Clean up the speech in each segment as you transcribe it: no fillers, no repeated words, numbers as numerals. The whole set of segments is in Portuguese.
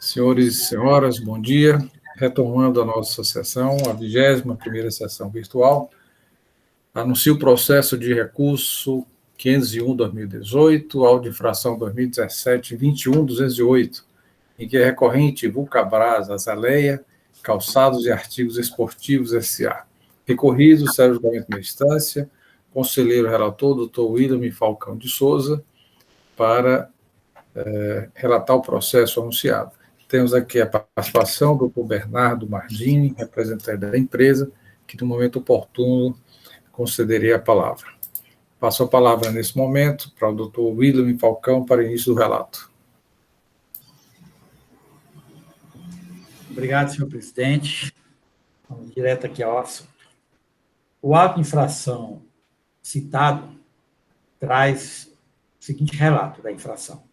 Senhores e senhoras, bom dia. Retomando a nossa sessão, a 21ª sessão virtual, anuncio o processo de recurso 501/2018, auto de infração 2017-21-208, em que é recorrente Vulcabras, Azaleia, Calçados e Artigos Esportivos S.A. Recorrido, Sérgio Julgamento na instância, conselheiro relator, doutor William Falcão de Souza, para relatar o processo anunciado. Temos aqui a participação do Dr. Bernardo Mardini, representante da empresa, que no momento oportuno concederia a palavra. Passo a palavra nesse momento para o Dr. William Falcão para início do relato. Obrigado, senhor presidente. Vamos direto aqui ao assunto. O auto de infração citado traz o seguinte relato da infração: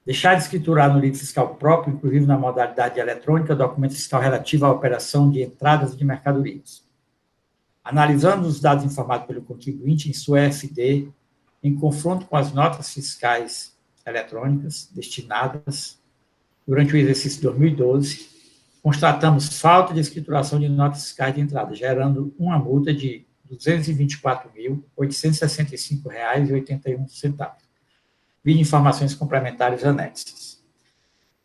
deixar de escriturar no livro fiscal próprio, inclusive na modalidade eletrônica, documento fiscal relativo à operação de entradas de mercadorias. Analisando os dados informados pelo contribuinte em sua EFD, em confronto com as notas fiscais eletrônicas destinadas durante o exercício de 2012, constatamos falta de escrituração de notas fiscais de entrada, gerando uma multa de R$ 224.865,81. Vide informações complementares anexas.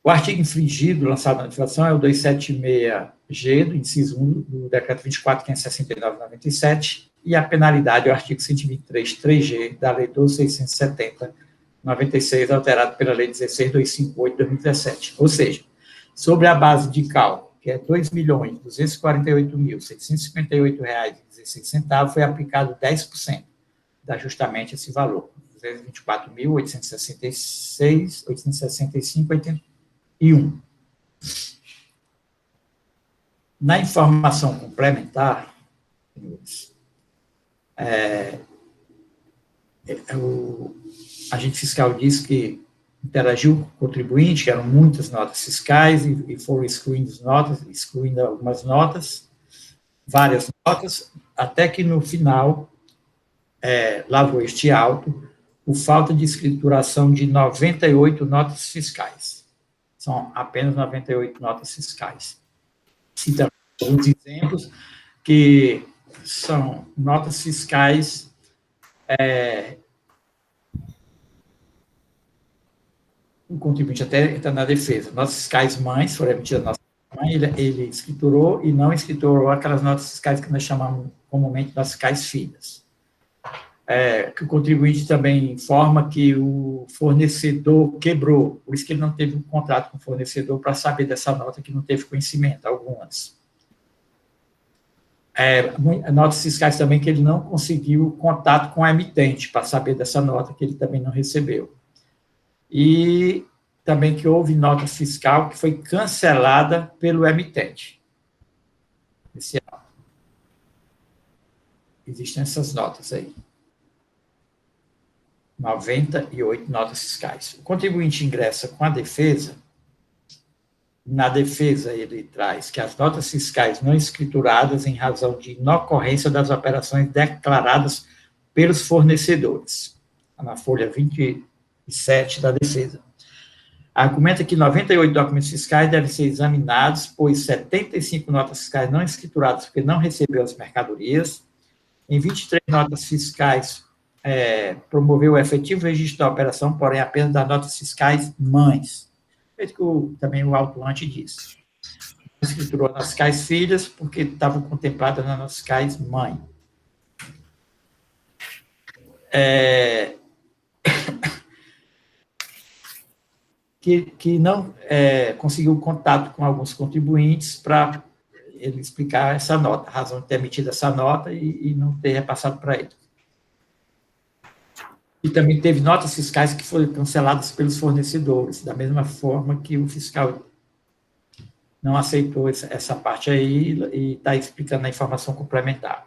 O artigo infringido, lançado na notificação, é o 276G, do inciso 1 do Decreto 24.569/97, e a penalidade é o artigo 123.3G da Lei 12.670/96, alterado pela Lei 16.258/2017. Ou seja, sobre a base de cálculo, que é R$ 2.248.758,16, foi aplicado 10%, dá justamente esse valor, 224.865,81. Na informação complementar, o agente fiscal diz que interagiu com o contribuinte, que eram muitas notas fiscais, e foram excluindo algumas notas, várias notas, até que no final lavou este auto por falta de escrituração de 98 notas fiscais. São apenas 98 notas fiscais. Citamos alguns exemplos, que são notas fiscais o contribuinte até está na defesa. Notas fiscais mães, foram emitidas nossa mãe, ele escriturou e não escriturou aquelas notas fiscais que nós chamamos comumente notas fiscais filhas. Que o contribuinte também informa que o fornecedor quebrou, por isso que ele não teve um contrato com o fornecedor para saber dessa nota, que não teve conhecimento, algumas. Notas fiscais também que ele não conseguiu contato com a emitente para saber dessa nota, que ele também não recebeu. E também que houve nota fiscal que foi cancelada pelo emitente. Existem essas notas aí. 98 notas fiscais. O contribuinte ingressa com a defesa. Na defesa, ele traz que as notas fiscais não escrituradas em razão de inocorrência das operações declaradas pelos fornecedores. Na folha 27 da defesa. Argumenta que 98 documentos fiscais devem ser examinados, pois 75 notas fiscais não escrituradas porque não recebeu as mercadorias. Em 23 notas fiscais, promoveu o efetivo registro da operação, porém apenas das notas fiscais mães. Feito que também o autuante disse. Escriturou nas fiscais filhas, porque estavam contempladas nas notas fiscais mãe. Que não conseguiu contato com alguns contribuintes para ele explicar essa nota, a razão de ter emitido essa nota e não ter repassado para ele. E também teve notas fiscais que foram canceladas pelos fornecedores, da mesma forma que o fiscal não aceitou essa parte aí e está explicando a informação complementar.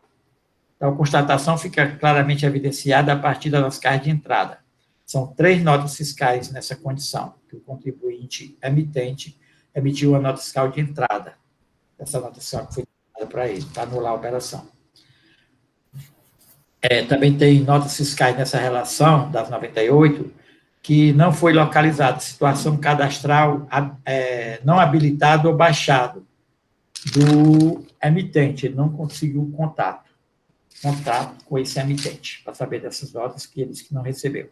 Então, a constatação fica claramente evidenciada a partir das notas fiscais de entrada. São 3 notas fiscais nessa condição, que o contribuinte emitente emitiu a nota fiscal de entrada. Essa nota fiscal que foi dada para ele, para anular a operação. Também tem notas fiscais nessa relação, das 98, que não foi localizado, situação cadastral não habilitado ou baixado do emitente, ele não conseguiu contato com esse emitente, para saber dessas notas que ele disse que não recebeu.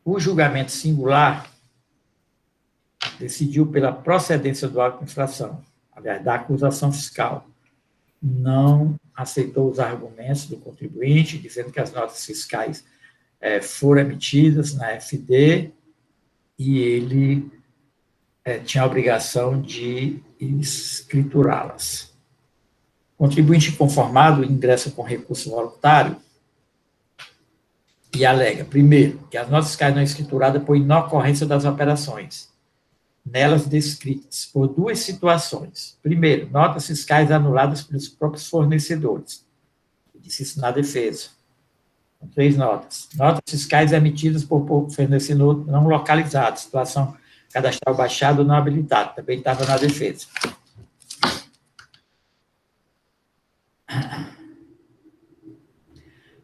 O julgamento singular decidiu pela procedência do auto de infração, aliás, da acusação fiscal. Não aceitou os argumentos do contribuinte, dizendo que as notas fiscais foram emitidas na FD e ele tinha a obrigação de escriturá-las. O contribuinte inconformado ingressa com recurso voluntário e alega, primeiro, que as notas fiscais não escrituradas por inocorrência das operações, nelas descritas por duas situações. Primeiro, notas fiscais anuladas pelos próprios fornecedores. Eu disse isso na defesa. Com 3 notas. Notas fiscais emitidas por fornecedor não localizado, situação cadastral baixado ou não habilitado. Também estava na defesa.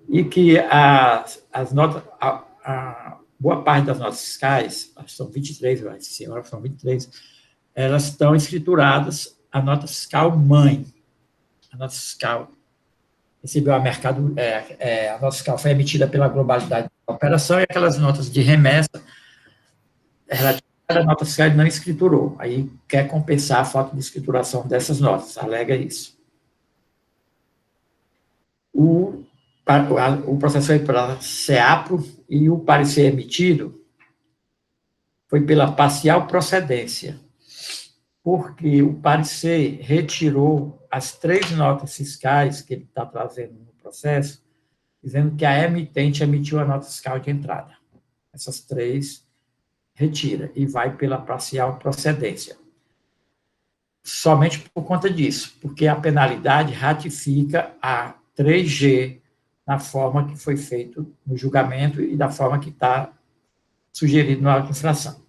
E que as notas, boa parte das notas fiscais, são 23, são 23, elas estão escrituradas, a nota fiscal mãe. A nota fiscal recebeu a nota fiscal foi emitida pela globalidade da operação e aquelas notas de remessa relativas à nota fiscal ele não escriturou. Aí quer compensar a falta de escrituração dessas notas, alega isso. O processo foi para CEAPRO e o parecer emitido foi pela parcial procedência, porque o parecer retirou as 3 notas fiscais que ele está trazendo no processo, dizendo que a emitente emitiu a nota fiscal de entrada. Essas 3 retira e vai pela parcial procedência. Somente por conta disso, porque a penalidade ratifica a 3G na forma que foi feito no julgamento e da forma que está sugerido no auto de infração.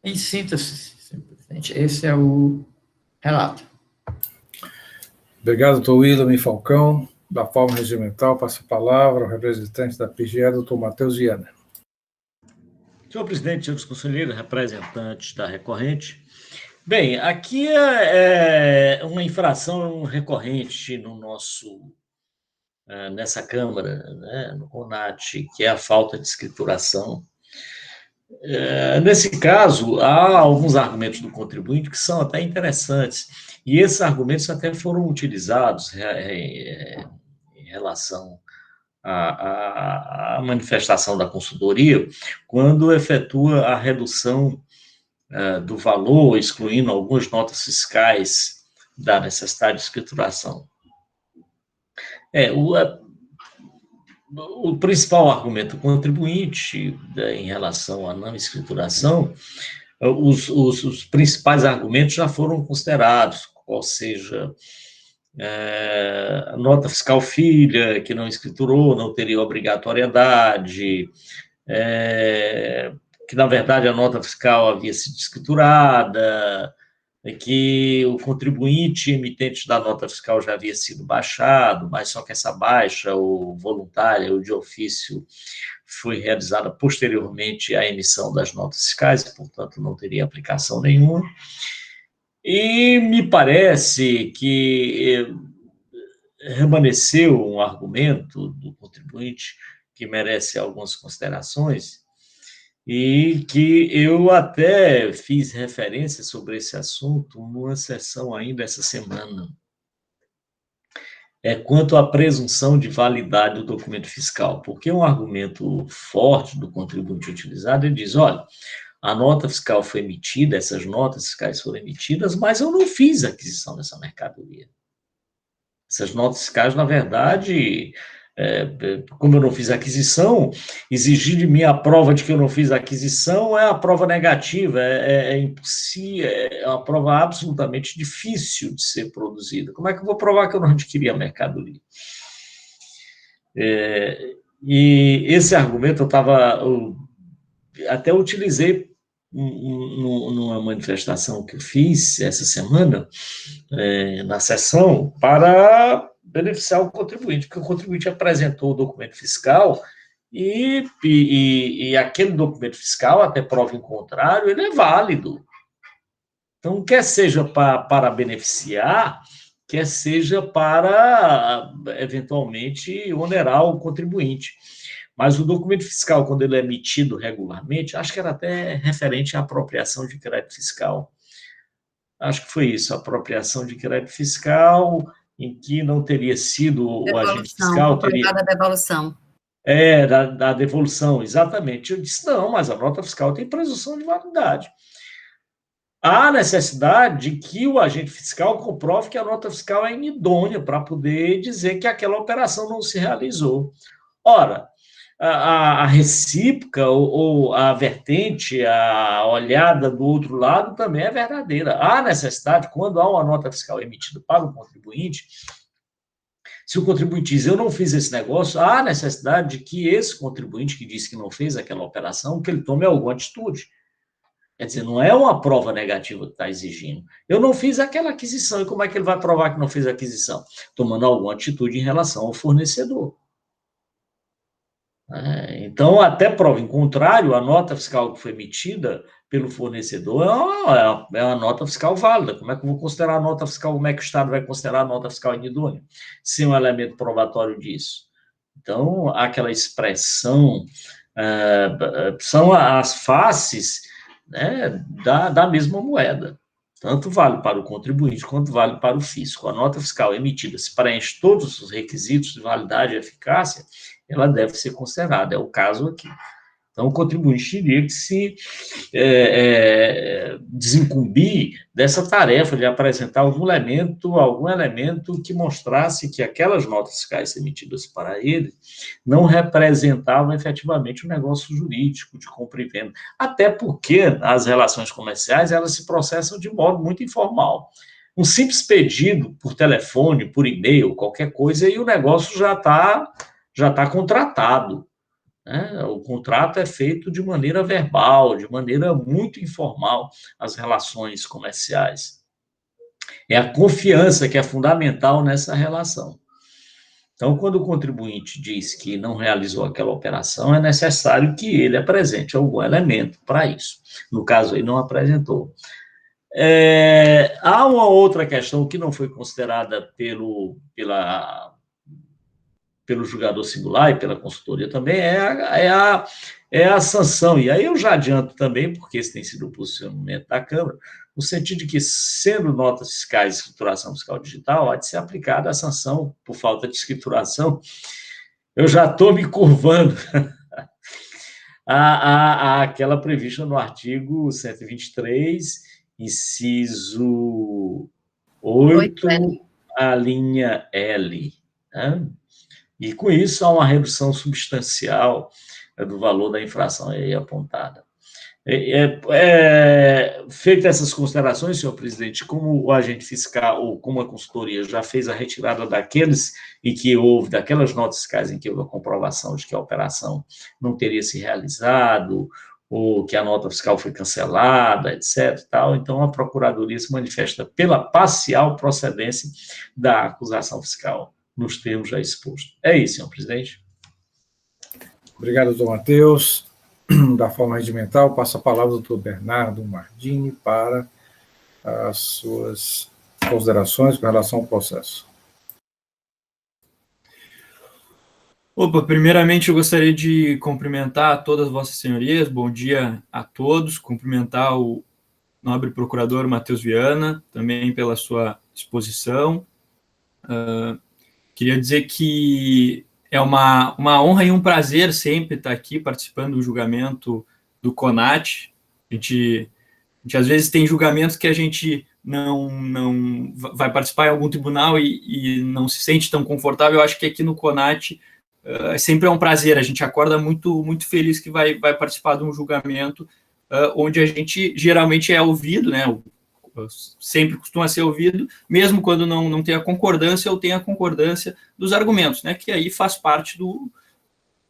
Em síntese, senhor presidente, esse é o relato. Obrigado, doutor William Falcão. Da forma regimental, passo a palavra ao representante da PGE, doutor Matheus Viana. Senhor presidente, senhores conselheiros, representantes da recorrente. Bem, aqui é uma infração recorrente no nessa Câmara, né, no CONAT, que é a falta de escrituração. Nesse caso, há alguns argumentos do contribuinte que são até interessantes, e esses argumentos até foram utilizados em relação à manifestação da consultoria, quando efetua a redução do valor, excluindo algumas notas fiscais da necessidade de escrituração. O principal argumento do contribuinte em relação à não escrituração, os principais argumentos já foram considerados, ou seja, a nota fiscal filha, que não escriturou, não teria obrigatoriedade, que, na verdade, a nota fiscal havia sido escriturada, que o contribuinte emitente da nota fiscal já havia sido baixado, mas só que essa baixa, ou voluntária, ou de ofício, foi realizada posteriormente à emissão das notas fiscais, portanto, não teria aplicação nenhuma. E me parece que remanesceu um argumento do contribuinte que merece algumas considerações, e que eu até fiz referência sobre esse assunto numa sessão ainda essa semana. Quanto à presunção de validade do documento fiscal, porque um argumento forte do contribuinte utilizado, ele diz, olha, a nota fiscal foi emitida, essas notas fiscais foram emitidas, mas eu não fiz aquisição dessa mercadoria. Essas notas fiscais, na verdade, como eu não fiz aquisição, exigir de mim a prova de que eu não fiz aquisição é a prova negativa, é uma prova absolutamente difícil de ser produzida. Como é que eu vou provar que eu não adquiri a mercadoria? E esse argumento eu até utilizei numa manifestação que eu fiz essa semana, na sessão, para beneficiar o contribuinte, porque o contribuinte apresentou o documento fiscal e aquele documento fiscal, até prova em contrário, ele é válido. Então, quer seja para beneficiar, quer seja para, eventualmente, onerar o contribuinte. Mas o documento fiscal, quando ele é emitido regularmente, acho que era até referente à apropriação de crédito fiscal. Acho que foi isso, apropriação de crédito fiscal, em que não teria sido o agente fiscal... Comprovada a devolução. Da devolução, exatamente. Eu disse, não, mas a nota fiscal tem presunção de validade. Há necessidade de que o agente fiscal comprove que a nota fiscal é inidônea para poder dizer que aquela operação não se realizou. Ora, a recíproca ou a vertente, a olhada do outro lado também é verdadeira. Há necessidade, quando há uma nota fiscal emitida para o contribuinte, se o contribuinte diz, eu não fiz esse negócio, há necessidade de que esse contribuinte que disse que não fez aquela operação, que ele tome alguma atitude. Quer dizer, não é uma prova negativa que está exigindo. Eu não fiz aquela aquisição, e como é que ele vai provar que não fez a aquisição? Tomando alguma atitude em relação ao fornecedor. Então, até prova em contrário, a nota fiscal que foi emitida pelo fornecedor é uma nota fiscal válida. Como é que eu vou considerar a nota fiscal, como é que o Estado vai considerar a nota fiscal inidônea? Sem um elemento probatório disso. Então, aquela expressão, são as faces, né, da mesma moeda. Tanto vale para o contribuinte quanto vale para o fisco. A nota fiscal emitida, se preenche todos os requisitos de validade e eficácia, ela deve ser considerada. É o caso aqui. Então, o contribuinte teria que se desincumbir dessa tarefa de apresentar algum elemento que mostrasse que aquelas notas fiscais emitidas para ele não representavam efetivamente um negócio jurídico de compra e venda. Até porque as relações comerciais, elas se processam de modo muito informal. Um simples pedido por telefone, por e-mail, qualquer coisa, e o negócio já está contratado. O contrato é feito de maneira verbal, de maneira muito informal, as relações comerciais. É a confiança que é fundamental nessa relação. Então, quando o contribuinte diz que não realizou aquela operação, é necessário que ele apresente algum elemento para isso. No caso, ele não apresentou. Há uma outra questão que não foi considerada pelo julgador singular e pela consultoria também, é a sanção. E aí eu já adianto também, porque esse tem sido o posicionamento da Câmara, no sentido de que, sendo notas fiscais de escrituração fiscal digital, há de ser aplicada a sanção por falta de escrituração. Eu já estou me curvando àquela prevista no artigo 123, inciso 8, a linha L, né? E, com isso, há uma redução substancial do valor da infração aí apontada. Feitas essas considerações, senhor presidente, como o agente fiscal, ou como a consultoria já fez a retirada daquelas notas fiscais em que houve a comprovação de que a operação não teria se realizado, ou que a nota fiscal foi cancelada, etc. Então, a Procuradoria se manifesta pela parcial procedência da acusação fiscal, nos termos já expostos. É isso, senhor presidente. Obrigado, doutor Matheus. Da forma regimental, passo a palavra ao doutor Bernardo Mardini para as suas considerações com relação ao processo. Primeiramente eu gostaria de cumprimentar todas vossas senhorias, bom dia a todos, cumprimentar o nobre procurador Matheus Viana, também pela sua exposição. Queria dizer que é uma honra e um prazer sempre estar aqui participando do julgamento do CONAT. A gente às vezes tem julgamentos que a gente não vai participar em algum tribunal e não se sente tão confortável. Eu acho que aqui no CONAT sempre é um prazer, a gente acorda muito, muito feliz que vai participar de um julgamento onde a gente geralmente é ouvido, né? Sempre costuma ser ouvido, mesmo quando não tem a concordância ou tem a concordância dos argumentos, né? Que aí faz parte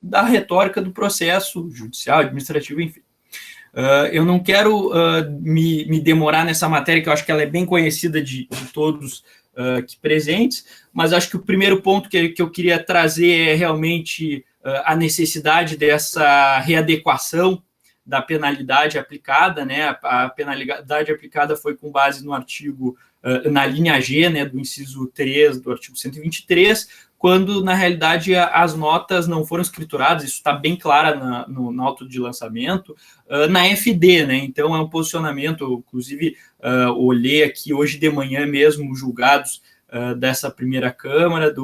da retórica do processo judicial, administrativo, enfim. Eu não quero me demorar nessa matéria, que eu acho que ela é bem conhecida de todos aqui presentes, mas acho que o primeiro ponto que eu queria trazer é realmente a necessidade dessa readequação da penalidade aplicada, né? A penalidade aplicada foi com base no artigo, na linha G, né, do inciso 3 do artigo 123, quando, na realidade, as notas não foram escrituradas, isso está bem claro no auto de lançamento, na FD, né? Então, é um posicionamento, inclusive, olhei aqui hoje de manhã mesmo, julgados dessa primeira Câmara,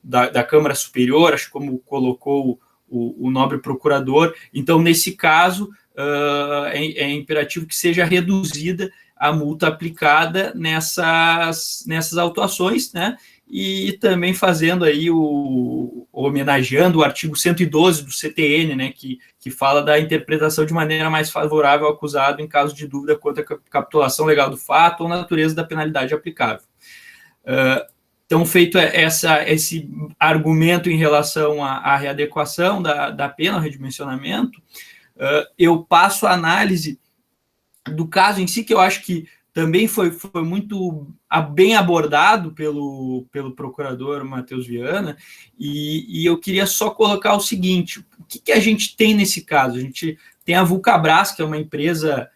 da Câmara Superior, acho que como colocou o nobre procurador. Então, nesse caso, é imperativo que seja reduzida a multa aplicada nessas autuações, né? E também fazendo aí homenageando o artigo 112 do CTN, né, que fala da interpretação de maneira mais favorável ao acusado em caso de dúvida quanto à capitulação legal do fato ou natureza da penalidade aplicável. Então, feito esse argumento em relação à readequação da pena, ao redimensionamento, eu passo a análise do caso em si, que eu acho que também foi muito bem abordado pelo procurador Matheus Viana, e eu queria só colocar o seguinte: o que a gente tem nesse caso? A gente tem a Vulcabras, que é uma empresa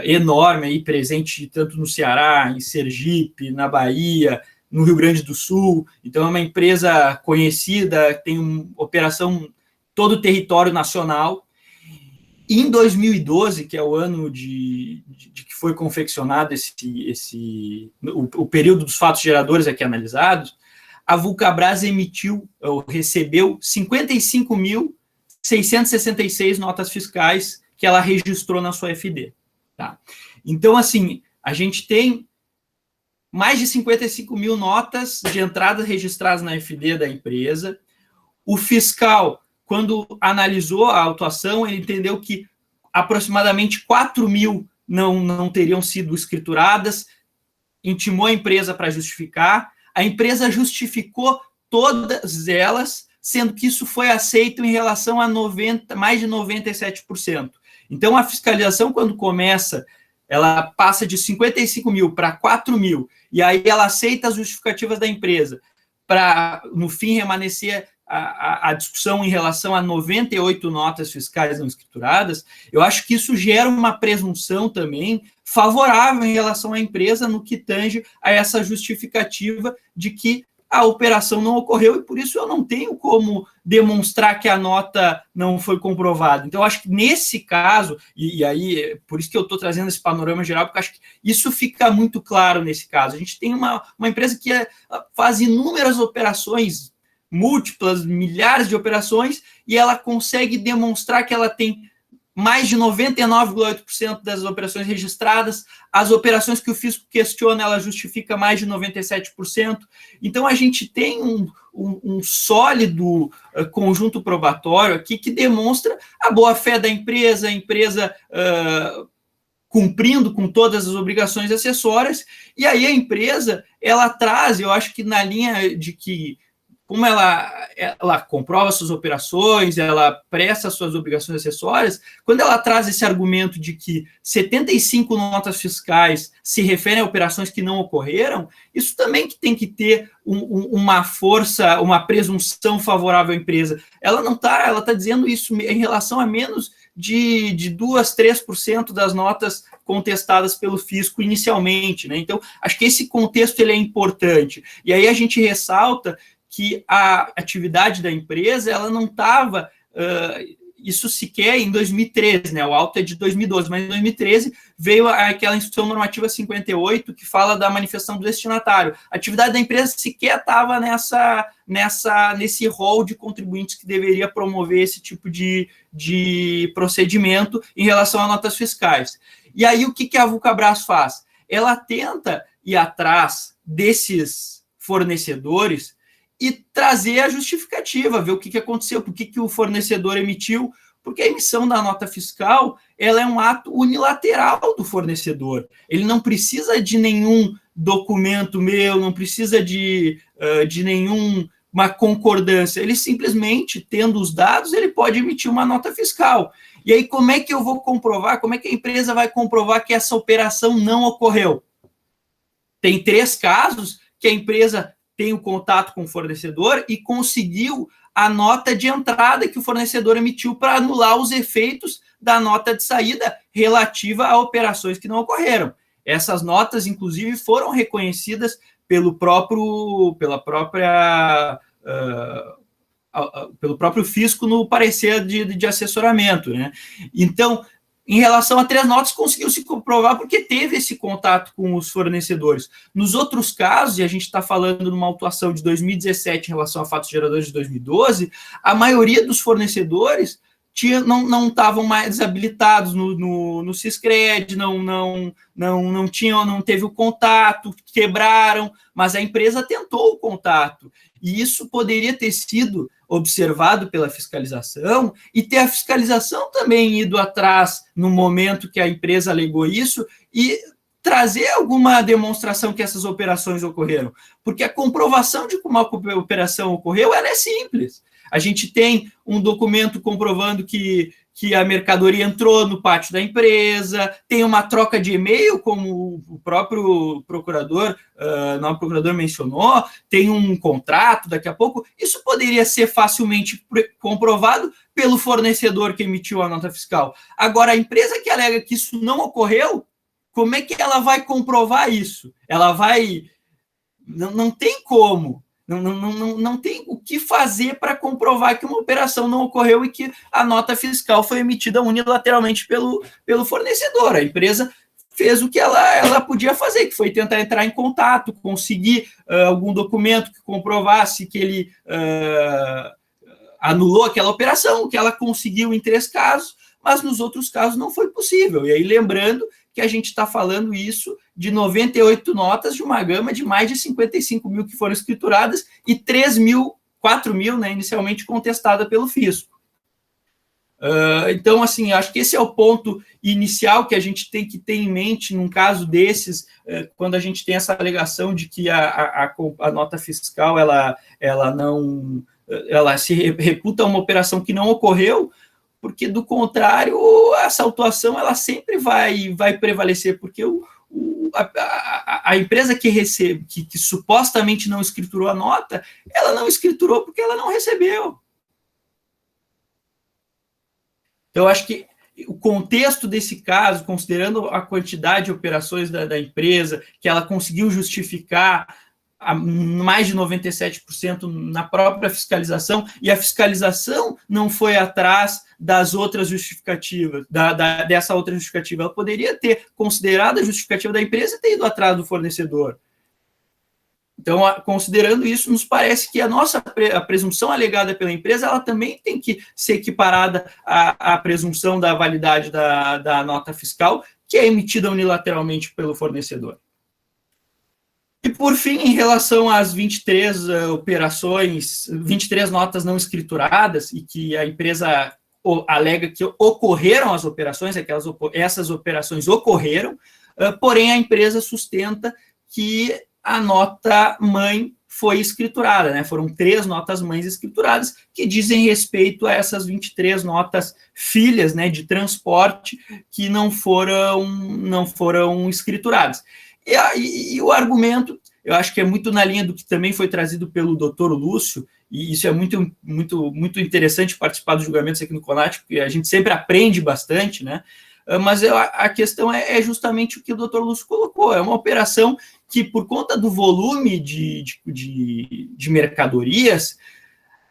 enorme, aí, presente tanto no Ceará, em Sergipe, na Bahia, no Rio Grande do Sul. Então, é uma empresa conhecida, tem uma operação em todo o território nacional. Em 2012, que é o ano de que foi confeccionado o período dos fatos geradores aqui analisados, a Vulcabras recebeu 55.666 notas fiscais que ela registrou na sua FD. Tá? Então, assim, a gente tem mais de 55 mil notas de entrada registradas na FD da empresa. O fiscal, quando analisou a autuação, ele entendeu que aproximadamente 4 mil não teriam sido escrituradas, intimou a empresa para justificar, a empresa justificou todas elas, sendo que isso foi aceito em relação a mais de 97%. Então, a fiscalização, quando começa, ela passa de 55 mil para 4 mil, e aí ela aceita as justificativas da empresa para, no fim, remanescer a discussão em relação a 98 notas fiscais não escrituradas. Eu acho que isso gera uma presunção também favorável em relação à empresa no que tange a essa justificativa de que a operação não ocorreu e, por isso, eu não tenho como demonstrar que a nota não foi comprovada. Então, eu acho que nesse caso, e aí, por isso que eu estou trazendo esse panorama geral, porque acho que isso fica muito claro nesse caso. A gente tem uma empresa que faz inúmeras operações, múltiplas, milhares de operações, e ela consegue demonstrar que ela tem mais de 99,8% das operações registradas. As operações que o fisco questiona, ela justifica mais de 97%. Então, a gente tem um sólido conjunto probatório aqui que demonstra a boa-fé da empresa, a empresa cumprindo com todas as obrigações acessórias, e aí a empresa, ela traz, eu acho que na linha de que, como ela comprova suas operações, ela presta suas obrigações acessórias, quando ela traz esse argumento de que 75 notas fiscais se referem a operações que não ocorreram, isso também que tem que ter uma força, uma presunção favorável à empresa. Ela não está, ela está dizendo isso em relação a menos de 2-3% das notas contestadas pelo fisco inicialmente, né? Então, acho que esse contexto ele é importante. E aí a gente ressalta que a atividade da empresa, ela não estava, isso sequer em 2013, né? O auto é de 2012, mas em 2013 veio aquela Instrução Normativa 58, que fala da manifestação do destinatário. A atividade da empresa sequer estava nesse rol de contribuintes que deveria promover esse tipo de procedimento em relação a notas fiscais. E aí, o que a Vulcabras faz? Ela tenta ir atrás desses fornecedores e trazer a justificativa, ver o que aconteceu, por que o fornecedor emitiu, porque a emissão da nota fiscal ela é um ato unilateral do fornecedor. Ele não precisa de nenhum documento meu, não precisa de nenhuma concordância. Ele simplesmente, tendo os dados, ele pode emitir uma nota fiscal. E aí, como é que eu vou comprovar, como é que a empresa vai comprovar que essa operação não ocorreu? Tem 3 casos que a empresa tem o contato com o fornecedor e conseguiu a nota de entrada que o fornecedor emitiu para anular os efeitos da nota de saída relativa a operações que não ocorreram. Essas notas, inclusive, foram reconhecidas pelo próprio fisco no parecer de assessoramento, né? Então, em relação a 3 notas, conseguiu se comprovar porque teve esse contato com os fornecedores. Nos outros casos, e a gente está falando de uma autuação de 2017 em relação a fatos geradores de 2012, a maioria dos fornecedores não estavam mais habilitados no Siscred, não teve o contato, quebraram, mas a empresa tentou o contato. E isso poderia ter sido observado pela fiscalização e ter a fiscalização também ido atrás no momento que a empresa alegou isso e trazer alguma demonstração que essas operações ocorreram. Porque a comprovação de como a operação ocorreu, ela é simples. A gente tem um documento comprovando que a mercadoria entrou no pátio da empresa, tem uma troca de e-mail, como o próprio procurador, não, o procurador mencionou, tem um contrato daqui a pouco. Isso poderia ser facilmente comprovado pelo fornecedor que emitiu a nota fiscal. Agora, a empresa que alega que isso não ocorreu, como é que ela vai comprovar isso? Ela vai... Não tem como. Não tem o que fazer para comprovar que uma operação não ocorreu e que a nota fiscal foi emitida unilateralmente pelo fornecedor. A empresa fez o que ela podia fazer, que foi tentar entrar em contato, conseguir algum documento que comprovasse que ele anulou aquela operação, que ela conseguiu em 3 casos, mas nos outros casos não foi possível. E aí, lembrando que a gente está falando isso de 98 notas de uma gama de mais de 55 mil que foram escrituradas e 4 mil, né, inicialmente contestada pelo fisco. Então, assim, acho que esse é o ponto inicial que a gente tem que ter em mente num caso desses, quando a gente tem essa alegação de que a nota fiscal ela se reputa uma operação que não ocorreu, porque, do contrário, essa autuação ela sempre vai prevalecer, porque a empresa que supostamente não escriturou a nota, ela não escriturou porque ela não recebeu. Então, eu acho que o contexto desse caso, considerando a quantidade de operações da empresa, que ela conseguiu justificar a mais de 97% na própria fiscalização, e a fiscalização não foi atrás das outras justificativas, dessa outra justificativa. Ela poderia ter considerado a justificativa da empresa e ter ido atrás do fornecedor. Então, considerando isso, nos parece que a presunção alegada pela empresa, ela também tem que ser equiparada à presunção da validade da nota fiscal, que é emitida unilateralmente pelo fornecedor. E, por fim, em relação às 23 operações, 23 notas não escrituradas, e que a empresa alega que ocorreram as operações, essas operações ocorreram, porém a empresa sustenta que a nota mãe foi escriturada, né? Foram 3 notas mães escrituradas que dizem respeito a essas 23 notas filhas, né, de transporte que não foram escrituradas. E o argumento, eu acho que é muito na linha do que também foi trazido pelo doutor Lúcio, e isso é muito, muito, muito interessante participar dos julgamentos aqui no CONAT, porque a gente sempre aprende bastante, né? Mas a questão é justamente o que o doutor Lúcio colocou, é uma operação que, por conta do volume de mercadorias,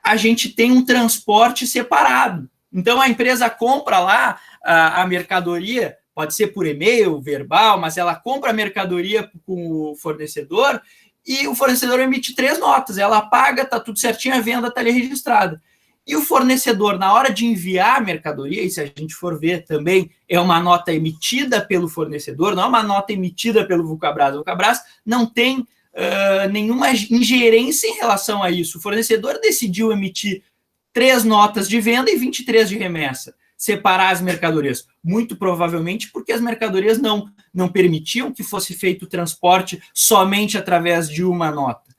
a gente tem um transporte separado. Então, a empresa compra lá a mercadoria, pode ser por e-mail, verbal, mas ela compra a mercadoria com o fornecedor e o fornecedor emite 3 notas, ela paga, está tudo certinho, a venda está ali registrada. E o fornecedor, na hora de enviar a mercadoria, e se a gente for ver também, é uma nota emitida pelo fornecedor, não é uma nota emitida pelo Vulcabras. O Vulcabras não tem nenhuma ingerência em relação a isso. O fornecedor decidiu emitir 3 notas de venda e 23 de remessa, separar as mercadorias. Muito provavelmente porque as mercadorias não permitiam que fosse feito o transporte somente através de uma nota.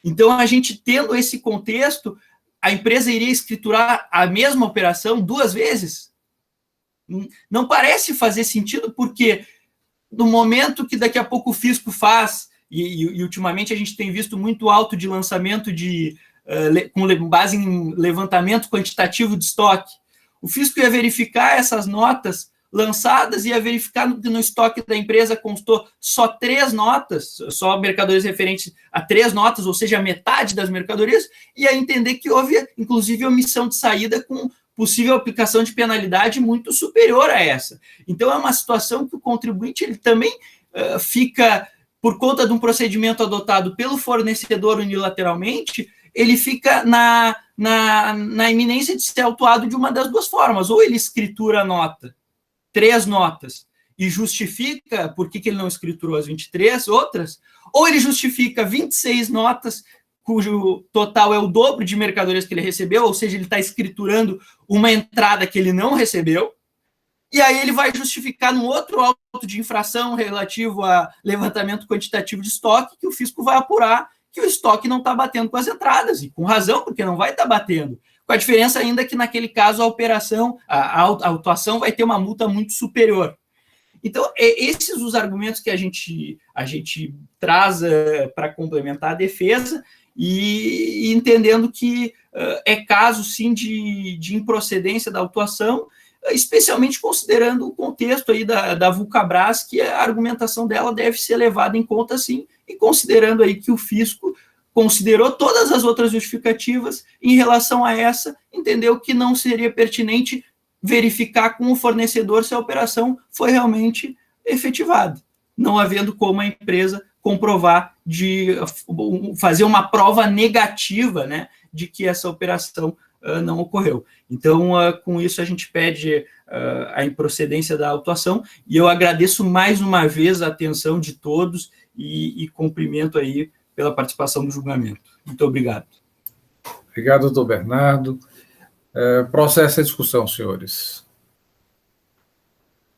Então, a gente tendo esse contexto, a empresa iria escriturar a mesma operação 2 vezes? Não parece fazer sentido, porque no momento que daqui a pouco o fisco faz e ultimamente a gente tem visto muito alto de lançamento com base em levantamento quantitativo de estoque. O fisco ia verificar essas notas lançadas, ia verificar que no estoque da empresa constou só 3 notas, só mercadorias referentes a 3 notas, ou seja, a metade das mercadorias, e ia entender que houve, inclusive, omissão de saída com possível aplicação de penalidade muito superior a essa. Então, é uma situação que o contribuinte ele também fica, por conta de um procedimento adotado pelo fornecedor unilateralmente, ele fica na iminência de ser autuado de uma das 2 formas. Ou ele escritura a nota, 3 notas, e justifica por que ele não escriturou as 23 outras, ou ele justifica 26 notas, cujo total é o dobro de mercadorias que ele recebeu, ou seja, ele está escriturando uma entrada que ele não recebeu, e aí ele vai justificar num outro auto de infração relativo a levantamento quantitativo de estoque, que o fisco vai apurar que o estoque não está batendo com as entradas, e com razão, porque não vai estar batendo. Com a diferença ainda que, naquele caso, a autuação vai ter uma multa muito superior. Então, esses os argumentos que a gente traz para complementar a defesa, e entendendo que é caso, sim, de improcedência da autuação, especialmente considerando o contexto aí da Vulcabras, que a argumentação dela deve ser levada em conta, sim, e considerando aí que o fisco considerou todas as outras justificativas em relação a essa, entendeu que não seria pertinente verificar com o fornecedor se a operação foi realmente efetivada, não havendo como a empresa comprovar, de fazer uma prova negativa, né, de que essa operação não ocorreu. Então, com isso, a gente pede a improcedência da autuação, e eu agradeço mais uma vez a atenção de todos e cumprimento aí pela participação no julgamento. Muito obrigado. Obrigado, doutor Bernardo. Processo a discussão, senhores.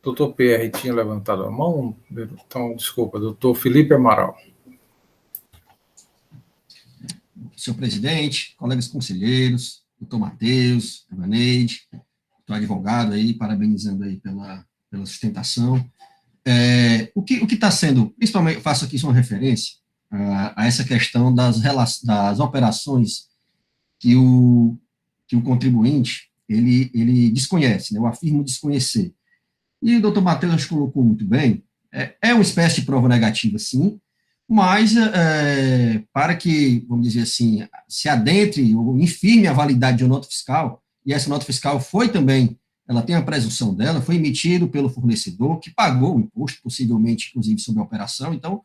Doutor PR tinha levantado a mão, então, desculpa, doutor Felipe Amaral. Senhor presidente, colegas conselheiros, doutor Matheus, Evaneide, doutor advogado aí, parabenizando aí pela sustentação. O que está sendo, principalmente, faço aqui só uma referência a essa questão das operações que o contribuinte, ele desconhece, né? Eu afirmo desconhecer. E o doutor Matheus colocou muito bem, é uma espécie de prova negativa, sim, mas para que, vamos dizer assim, se adentre ou infirme a validade de uma nota fiscal, e essa nota fiscal foi também, ela tem a presunção dela, foi emitido pelo fornecedor, que pagou o imposto, possivelmente, inclusive, sobre a operação, então,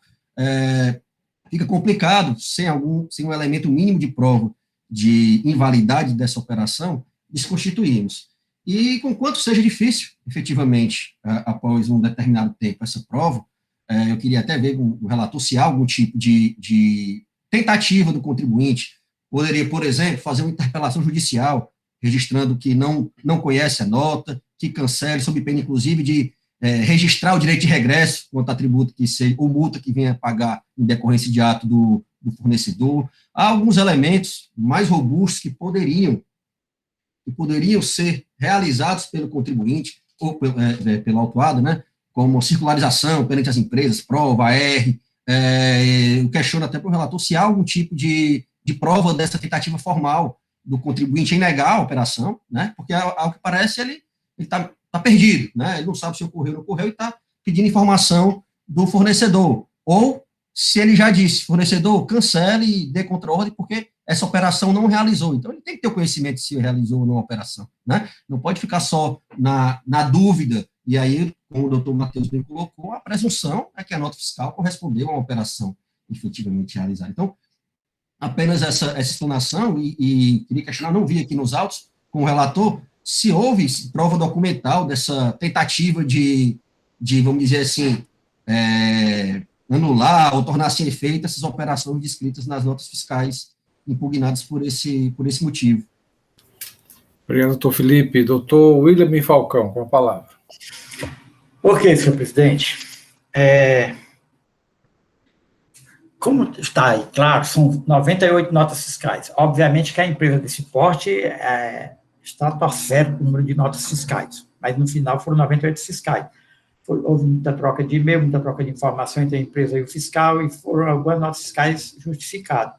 fica complicado, sem um elemento mínimo de prova de invalidade dessa operação, desconstituirmos. E, conquanto seja difícil, efetivamente, após um determinado tempo, essa prova, eu queria até ver com o relator se há algum tipo de tentativa do contribuinte. Poderia, por exemplo, fazer uma interpelação judicial, registrando que não conhece a nota, que cancele, sob pena, inclusive, de registrar o direito de regresso quanto a tributo que seja, ou multa que venha a pagar em decorrência de ato do fornecedor. Há alguns elementos mais robustos que poderiam ser realizados pelo contribuinte, ou pelo autuado, né, como circularização perante as empresas, prova, AR, eu questiono até para o relator se há algum tipo de prova dessa tentativa formal do contribuinte em negar a operação, né, porque, ao que parece, ele está perdido, né, ele não sabe se ocorreu ou não ocorreu e está pedindo informação do fornecedor, ou se ele já disse, fornecedor, cancele e dê contra-ordem, porque essa operação não realizou. Então, ele tem que ter o conhecimento se realizou ou não a operação, né? Não pode ficar só na dúvida, e aí, como o doutor Matheus bem colocou, a presunção é que a nota fiscal correspondeu a uma operação efetivamente realizada. Então, apenas essa explanação, e queria questionar, não vi aqui nos autos, com o relator, se houve prova documental dessa tentativa de vamos dizer assim, anular ou tornar sem efeito essas operações descritas nas notas fiscais impugnadas por esse motivo. Obrigado, doutor Felipe. Doutor William Falcão, com a palavra. Ok, senhor presidente. Como está aí, claro, são 98 notas fiscais. Obviamente que a empresa desse porte está certo o número de notas fiscais, mas no final foram 98 fiscais. houve muita troca de e-mail, muita troca de informação entre a empresa e o fiscal, e foram algumas notas fiscais justificadas.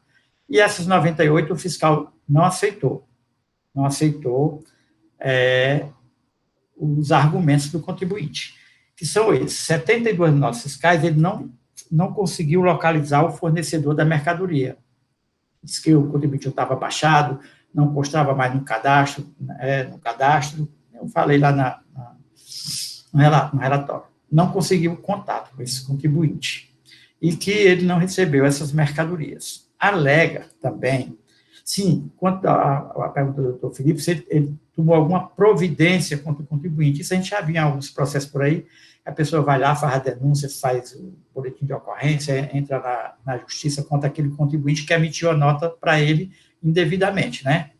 E essas 98, o fiscal não aceitou os argumentos do contribuinte, que são esses: 72 notas fiscais, ele não conseguiu localizar o fornecedor da mercadoria. Diz que o contribuinte estava baixado, não constava mais no cadastro, eu falei lá no relatório. Não conseguiu contato com esse contribuinte, e que ele não recebeu essas mercadorias. Alega também, sim, quanto à pergunta do doutor Felipe, se ele tomou alguma providência contra o contribuinte. Isso a gente já viu em alguns processos por aí, a pessoa vai lá, faz a denúncia, faz o boletim de ocorrência, entra na justiça contra aquele contribuinte que emitiu a nota para ele indevidamente, né?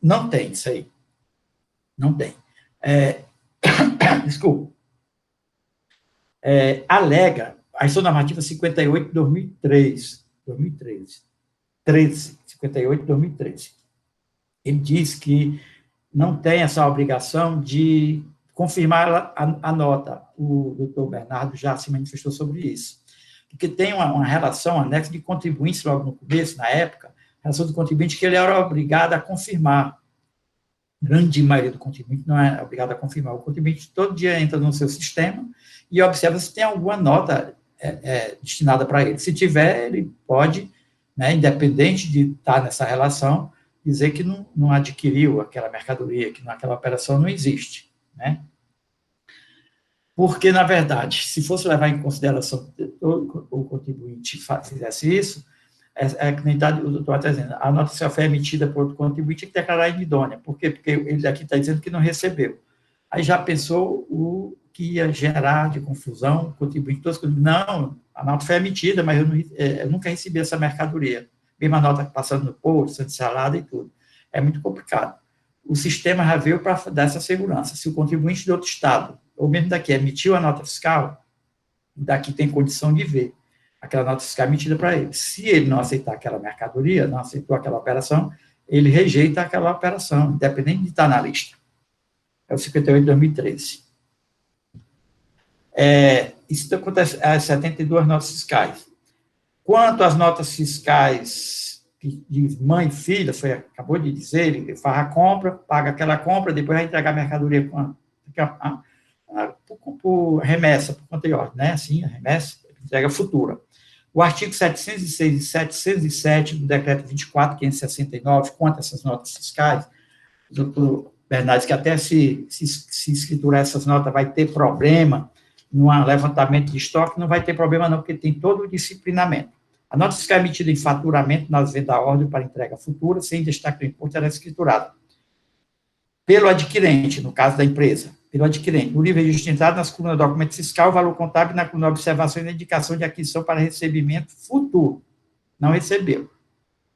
Não tem isso aí. Não tem. Desculpa. Alega a Ação Normativa 58 de 2013. 58 de 2013. Ele diz que não tem essa obrigação de confirmar a nota. O doutor Bernardo já se manifestou sobre isso. Porque tem uma relação anexa de contribuintes, logo no começo, na época, relação do contribuinte que ele era obrigado a confirmar. Grande maioria do contribuinte não é obrigado a confirmar. O contribuinte todo dia entra no seu sistema e observa se tem alguma nota destinada para ele. Se tiver, ele pode, né, independente de estar nessa relação, dizer que não adquiriu aquela mercadoria, que aquela operação não existe, né? Porque, na verdade, se fosse levar em consideração que o contribuinte fizesse isso, que nem o doutor está dizendo, a nota só foi emitida por outro contribuinte, tem que declarar inidônea. Por quê? Porque ele aqui está dizendo que não recebeu. Aí já pensou o que ia gerar de confusão, o contribuinte, não, a nota foi emitida, mas eu nunca recebi essa mercadoria. Mesma nota passando no posto, sendo salada e tudo. É muito complicado. O sistema já veio para dar essa segurança. Se o contribuinte de outro estado, ou mesmo daqui, emitiu a nota fiscal, daqui tem condição de ver aquela nota fiscal emitida para ele. Se ele não aceitar aquela mercadoria, não aceitou aquela operação, ele rejeita aquela operação, independente de estar na lista. É o 58 de 2013. Isso acontece às 72 notas fiscais. Quanto às notas fiscais de mãe e filha, acabou de dizer, ele faz a compra, paga aquela compra, depois vai entregar a mercadoria por remessa, por conta e ordem, né? Assim, a remessa, entrega futura. O artigo 706 e 707 do decreto 24.569, quanto a essas notas fiscais, o doutor Bernardes, que até se escriturar essas notas vai ter problema no levantamento de estoque, não vai ter problema não, porque tem todo o disciplinamento. A nota fiscal emitida em faturamento nas vendas da ordem para entrega futura, sem destaque do imposto, ela é escriturada pelo adquirente, no caso da empresa, pelo adquirente, no livro registrado nas colunas documento fiscal, valor contábil, na coluna observação e na indicação de aquisição para recebimento futuro. Não recebeu.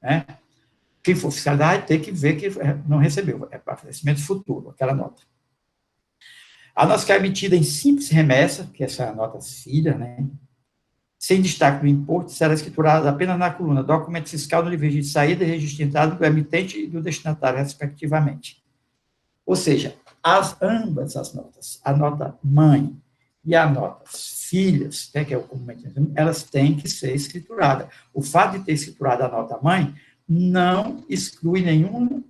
Né? Quem for fiscalidade tem que ver que não recebeu, é para recebimento futuro, aquela nota. A nota fiscal emitida em simples remessa, que é essa nota filha, né? Sem destaque do imposto, será escriturada apenas na coluna documento fiscal no livro de saída e registro de entrada do emitente e do destinatário, respectivamente. Ou seja, ambas as notas, a nota mãe e a nota filhas, né, que é o comumente, elas têm que ser escrituradas. O fato de ter escriturado a nota mãe não exclui nenhuma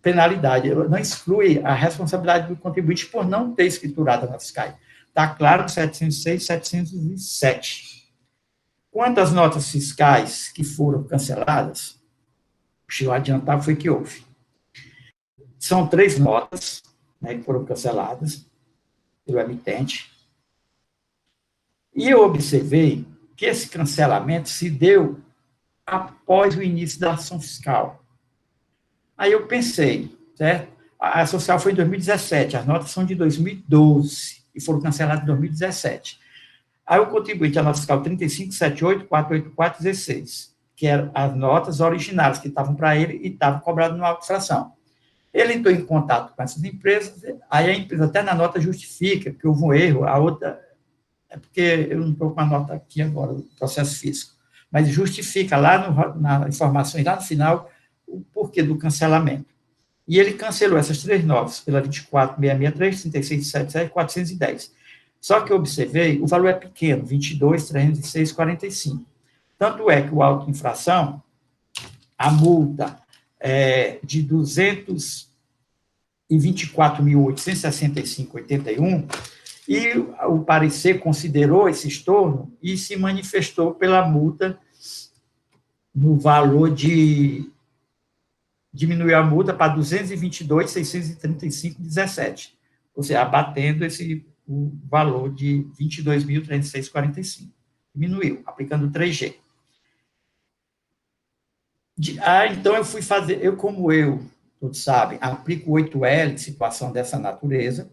penalidade, não exclui a responsabilidade do contribuinte por não ter escriturado a nota fiscal. Está claro no 706 e 707. Quanto às notas fiscais que foram canceladas, o que eu adiantar foi que houve. São 3 notas, né, que foram canceladas pelo emitente. E eu observei que esse cancelamento se deu após o início da ação fiscal. Aí eu pensei, certo? A ação fiscal foi em 2017, as notas são de 2012 e foram canceladas em 2017. Aí o contribuinte, a nota fiscal 3578-484-16, que eram as notas originais que estavam para ele e estavam cobradas numa auto-fração. Ele entrou em contato com essas empresas, aí a empresa até na nota justifica que houve um erro, a outra, é porque eu não estou com a nota aqui agora, do processo físico, mas justifica lá na informação, lá no final, o porquê do cancelamento. E ele cancelou essas 3 notas, pela 24.663, 36.77 e 410. Só que eu observei, o valor é pequeno, 22.306,45. Tanto é que o auto de infração, a multa é de 224.865,81, e o parecer considerou esse estorno e se manifestou pela multa no valor de... diminuiu a multa para 222.635,17, ou seja, abatendo o valor de 22.306,45. Diminuiu, aplicando 3G. Então eu fui fazer, todos sabem, aplico 8L em situação dessa natureza.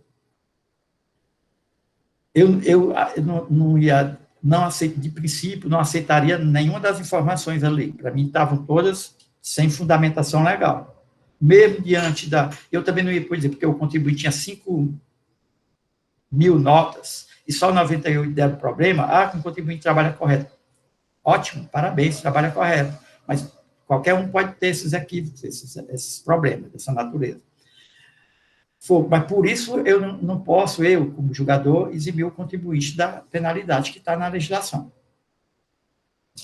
Eu não aceito, de princípio, não aceitaria nenhuma das informações ali. Para mim, estavam todas sem fundamentação legal. Mesmo diante da... Eu também não ia poder dizer, porque o contribuinte tinha 5.000 notas, e só 98 deram problema, com o contribuinte trabalha correto. Ótimo, parabéns, trabalha correto. Mas qualquer um pode ter esses equívocos, esses problemas dessa natureza. Mas por isso eu não posso, como julgador, eximir o contribuinte da penalidade que está na legislação.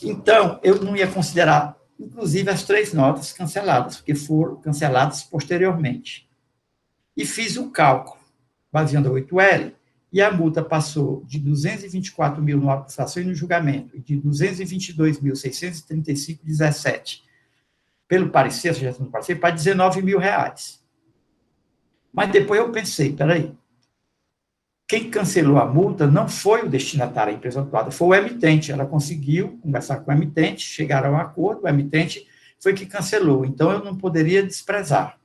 Então, eu não ia considerar, inclusive, as 3 notas canceladas, porque foram canceladas posteriormente. E fiz o cálculo, baseando a 8L, e a multa passou de 224.000 no auto de infração e no julgamento, e de 222.635,17 pelo parecer, sugestão do parecer, para R$19.000. Mas depois eu pensei, peraí, quem cancelou a multa não foi o destinatário, a empresa atuada, foi o emitente. Ela conseguiu conversar com o emitente, chegaram a um acordo, o emitente foi que cancelou. Então, eu não poderia desprezar.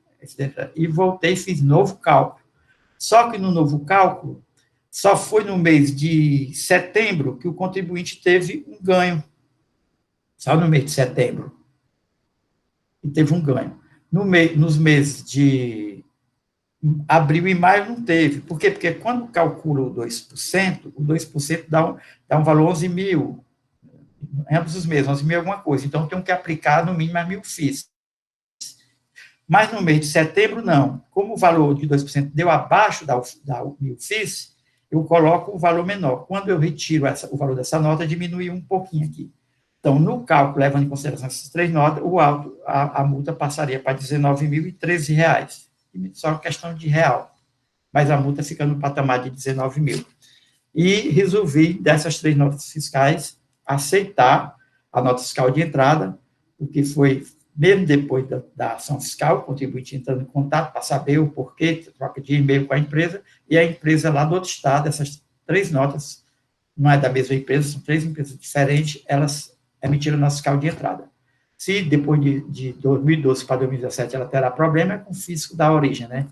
E voltei e fiz novo cálculo. Só que no novo cálculo, só foi no mês de setembro que o contribuinte teve um ganho. Só no mês de setembro. E teve um ganho. Nos meses de abril e maio não teve. Por quê? Porque quando calcula o 2% dá um valor 11 mil, ambos os meses, 11 mil alguma coisa. Então, tem que aplicar no mínimo a 1.000 FIIs. Mas no mês de setembro, não. Como o valor de 2% deu abaixo da 1.000 FIIs, eu coloco o valor menor. Quando eu retiro o valor dessa nota, diminui um pouquinho aqui. Então, no cálculo, levando em consideração essas 3 notas, a multa passaria para R$19.013. Só questão de real. Mas a multa fica no patamar de 19.000. E resolvi, dessas 3 notas fiscais, aceitar a nota fiscal de entrada, porque foi, mesmo depois da ação fiscal, o contribuinte entrando em contato para saber o porquê, troca de e-mail com a empresa, e a empresa lá do outro estado, essas 3 notas, não é da mesma empresa, são 3 empresas diferentes, elas emitiram nota fiscal de entrada. Se depois de 2012 para 2017 ela terá problema, é com o fisco da origem, né?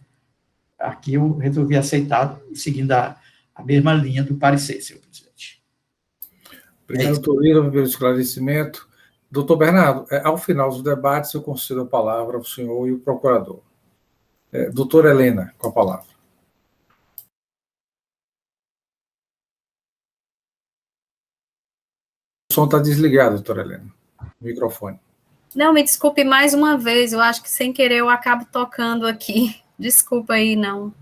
Aqui eu resolvi aceitar, seguindo a mesma linha do parecer, senhor presidente. Obrigado, doutor Ira, pelo esclarecimento. Doutor Bernardo, ao final dos debates, eu concedo a palavra ao senhor e o procurador. Doutora Helena, com a palavra. O som está desligado, doutora Helena. O microfone. Não, me desculpe mais uma vez, eu acho que sem querer eu acabo tocando aqui. Desculpa aí, não.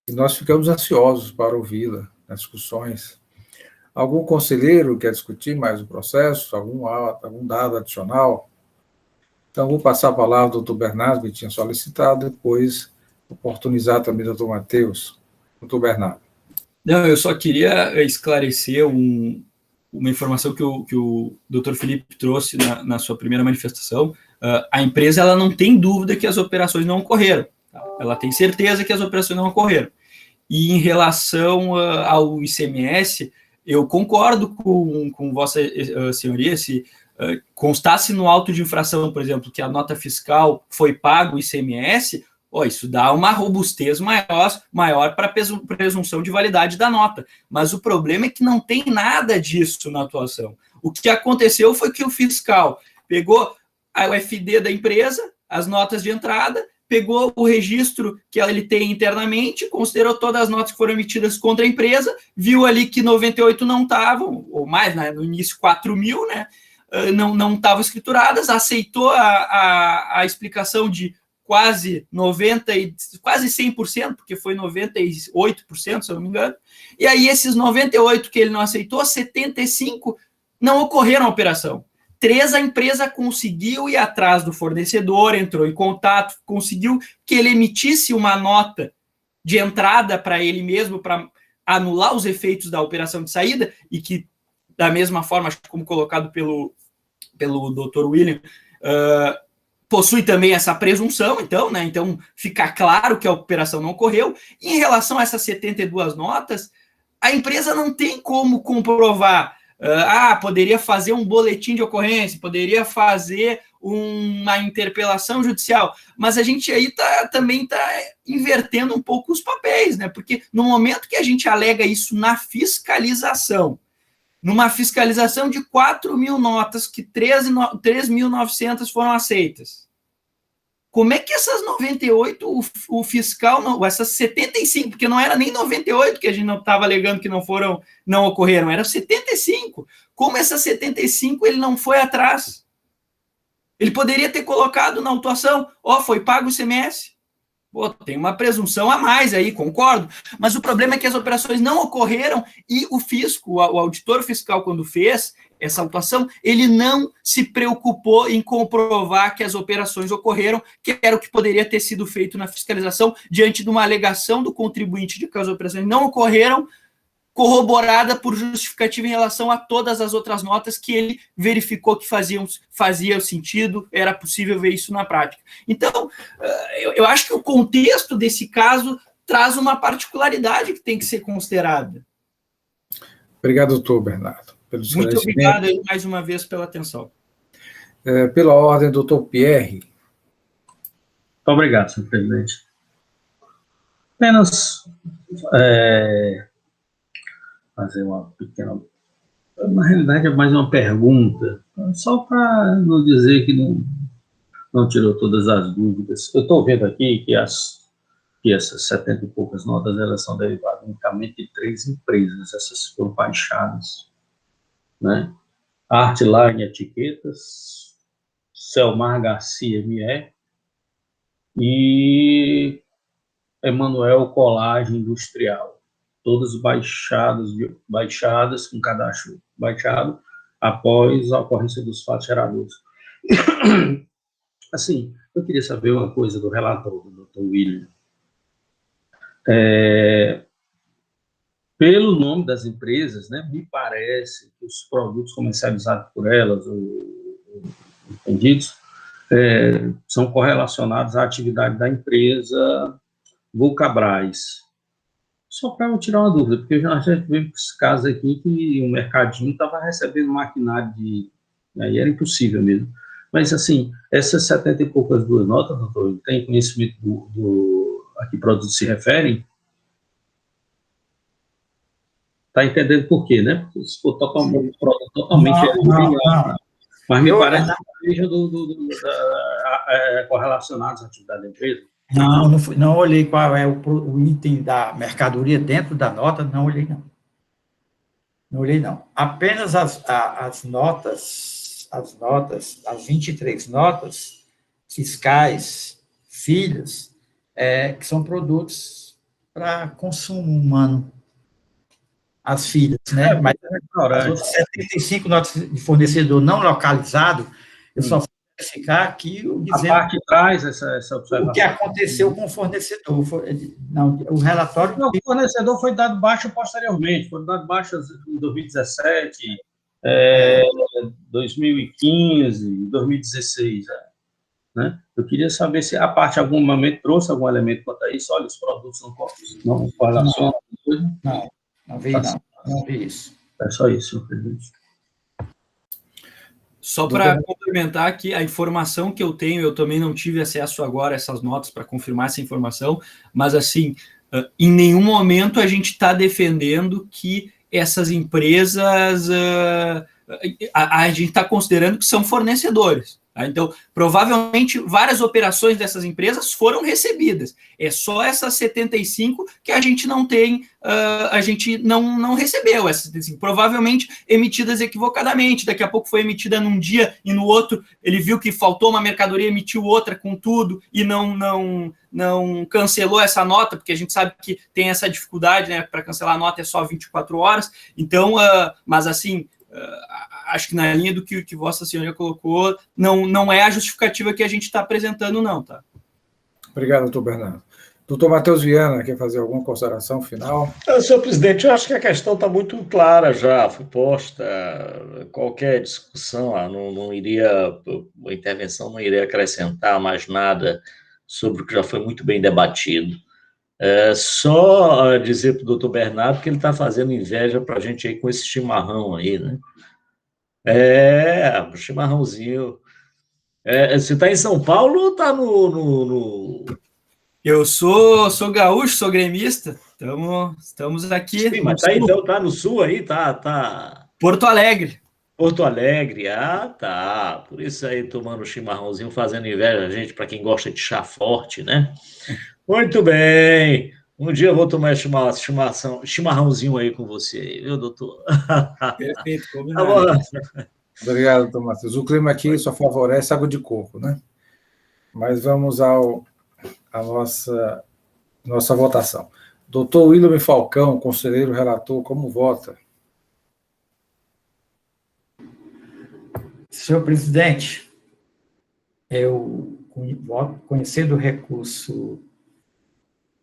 E nós ficamos ansiosos para ouvi-la nas discussões. Algum conselheiro quer discutir mais o processo? Algum dado adicional? Então, vou passar a palavra ao doutor Bernardo, que tinha solicitado, depois oportunizar também o doutor Matheus. Doutor Bernardo. Não, eu só queria esclarecer uma informação que o doutor Felipe trouxe na sua primeira manifestação. A empresa ela não tem dúvida que as operações não ocorreram. Tá? Ela tem certeza que as operações não ocorreram. E em relação ao ICMS, eu concordo com Vossa Senhoria, se constasse no auto de infração, por exemplo, que a nota fiscal foi pago o ICMS, isso dá uma robustez maior para a presunção de validade da nota. Mas o problema é que não tem nada disso na atuação. O que aconteceu foi que o fiscal pegou a UFD da empresa, as notas de entrada, pegou o registro que ele tem internamente, considerou todas as notas que foram emitidas contra a empresa, viu ali que 98 não estavam, ou mais, né, no início 4.000, né, não estavam escrituradas, aceitou a explicação de quase 100%, porque foi 98%, se eu não me engano. E aí esses 98 que ele não aceitou, 75 não ocorreram a operação. 3 a empresa conseguiu ir atrás do fornecedor, entrou em contato, conseguiu que ele emitisse uma nota de entrada para ele mesmo, para anular os efeitos da operação de saída, e que, da mesma forma, como colocado pelo Dr. William, possui também essa presunção, então, né? Então, fica claro que a operação não ocorreu. E em relação a essas 72 notas, a empresa não tem como comprovar. Poderia fazer um boletim de ocorrência, poderia fazer uma interpelação judicial, mas a gente aí também está invertendo um pouco os papéis, né? Porque no momento que a gente alega isso na fiscalização, numa fiscalização de 4.000 notas, que 3.900 foram aceitas, como é que essas 98, o fiscal, não, essas 75, porque não era nem 98 que a gente não estava alegando que não ocorreram, eram 75. Como essas 75 ele não foi atrás? Ele poderia ter colocado na autuação, foi pago o ICMS. Tem uma presunção a mais aí, concordo, mas o problema é que as operações não ocorreram e o fisco, o auditor fiscal, quando fez essa autuação, ele não se preocupou em comprovar que as operações ocorreram, que era o que poderia ter sido feito na fiscalização, diante de uma alegação do contribuinte de que as operações não ocorreram, corroborada por justificativa em relação a todas as outras notas que ele verificou que fazia sentido, era possível ver isso na prática. Então, eu acho que o contexto desse caso traz uma particularidade que tem que ser considerada. Obrigado, doutor Bernardo. Muito obrigado mais uma vez pela atenção. Pela ordem, doutor Pierre. Muito obrigado, senhor presidente. Apenas fazer uma pequena... Na realidade, é mais uma pergunta, só para não dizer que não tirou todas as dúvidas. Eu estou vendo aqui que essas 70 e poucas notas, elas são derivadas unicamente de 3 empresas, essas foram baixadas, né? Artline Etiquetas, Selmar Garcia ME e Emanuel Colagem Industrial, todas baixadas com cadastro baixado após a ocorrência dos fatos geradores. Assim, eu queria saber uma coisa do relator, do Dr. William. Pelo nome das empresas, né, me parece que os produtos comercializados por elas, entendidos, são correlacionados à atividade da empresa Vulcabras. Só para eu tirar uma dúvida, porque já tivemos casos aqui que o mercadinho estava recebendo maquinário aí era impossível mesmo. Mas, assim, essas 70 e poucas duas notas, doutor, tem conhecimento a que produtos se referem? Está entendendo por quê, né? Porque se for totalmente... Não. Mas me parece que seja correlacionados à atividade da empresa. Não olhei qual é o item da mercadoria dentro da nota, não olhei, não. Não olhei, não. Apenas as notas, as 23 notas fiscais, filhas, que são produtos para consumo humano. As filhas, né? Mas as outras 75 notas de fornecedor não localizado, eu só fui verificar aqui dizendo... A parte traz essa observação. O que aconteceu com o fornecedor. Não, o relatório... Não, o fornecedor foi dado baixa posteriormente, foram dados baixas em 2017, 2015, 2016, né? Eu queria saber se a parte, em algum momento, trouxe algum elemento quanto a isso. Olha, os produtos não correlacionam. Não vi, não vi isso. É só isso, senhor presidente. Só para complementar aqui, a informação que eu tenho, eu também não tive acesso agora a essas notas para confirmar essa informação, mas, assim, em nenhum momento a gente está defendendo que essas empresas, a gente está considerando que são fornecedores. Então, provavelmente, várias operações dessas empresas foram recebidas. É só essas 75 que a gente não tem, a gente não recebeu essas 75. Provavelmente emitidas equivocadamente. Daqui a pouco foi emitida num dia e no outro ele viu que faltou uma mercadoria, emitiu outra com tudo e não cancelou essa nota, porque a gente sabe que tem essa dificuldade, né? Para cancelar a nota é só 24 horas. Então, mas assim, acho que na linha do que Vossa Senhoria colocou, não é a justificativa que a gente está apresentando, não, tá? Obrigado, doutor Bernardo. Doutor Matheus Viana, quer fazer alguma consideração final? Senhor presidente, eu acho que a questão está muito clara já, foi posta, qualquer discussão, a intervenção não iria acrescentar mais nada sobre o que já foi muito bem debatido. Só dizer para o doutor Bernardo que ele está fazendo inveja para a gente aí com esse chimarrão aí, né? O chimarrãozinho. Você está em São Paulo ou está no... Eu sou gaúcho, sou gremista, estamos aqui. Sim, mas então tá no sul aí, tá... Porto Alegre. Porto Alegre, tá. Por isso aí, tomando um chimarrãozinho, fazendo inveja a gente, para quem gosta de chá forte, né? Muito bem. Um dia eu vou tomar chimarrãozinho aí com você, viu, doutor? Perfeito, combinado. Obrigado, doutor Matheus. O clima aqui só favorece água de coco, né? Mas vamos à nossa votação. Doutor William Falcão, conselheiro relator, como vota? Senhor presidente, eu voto conhecendo o recurso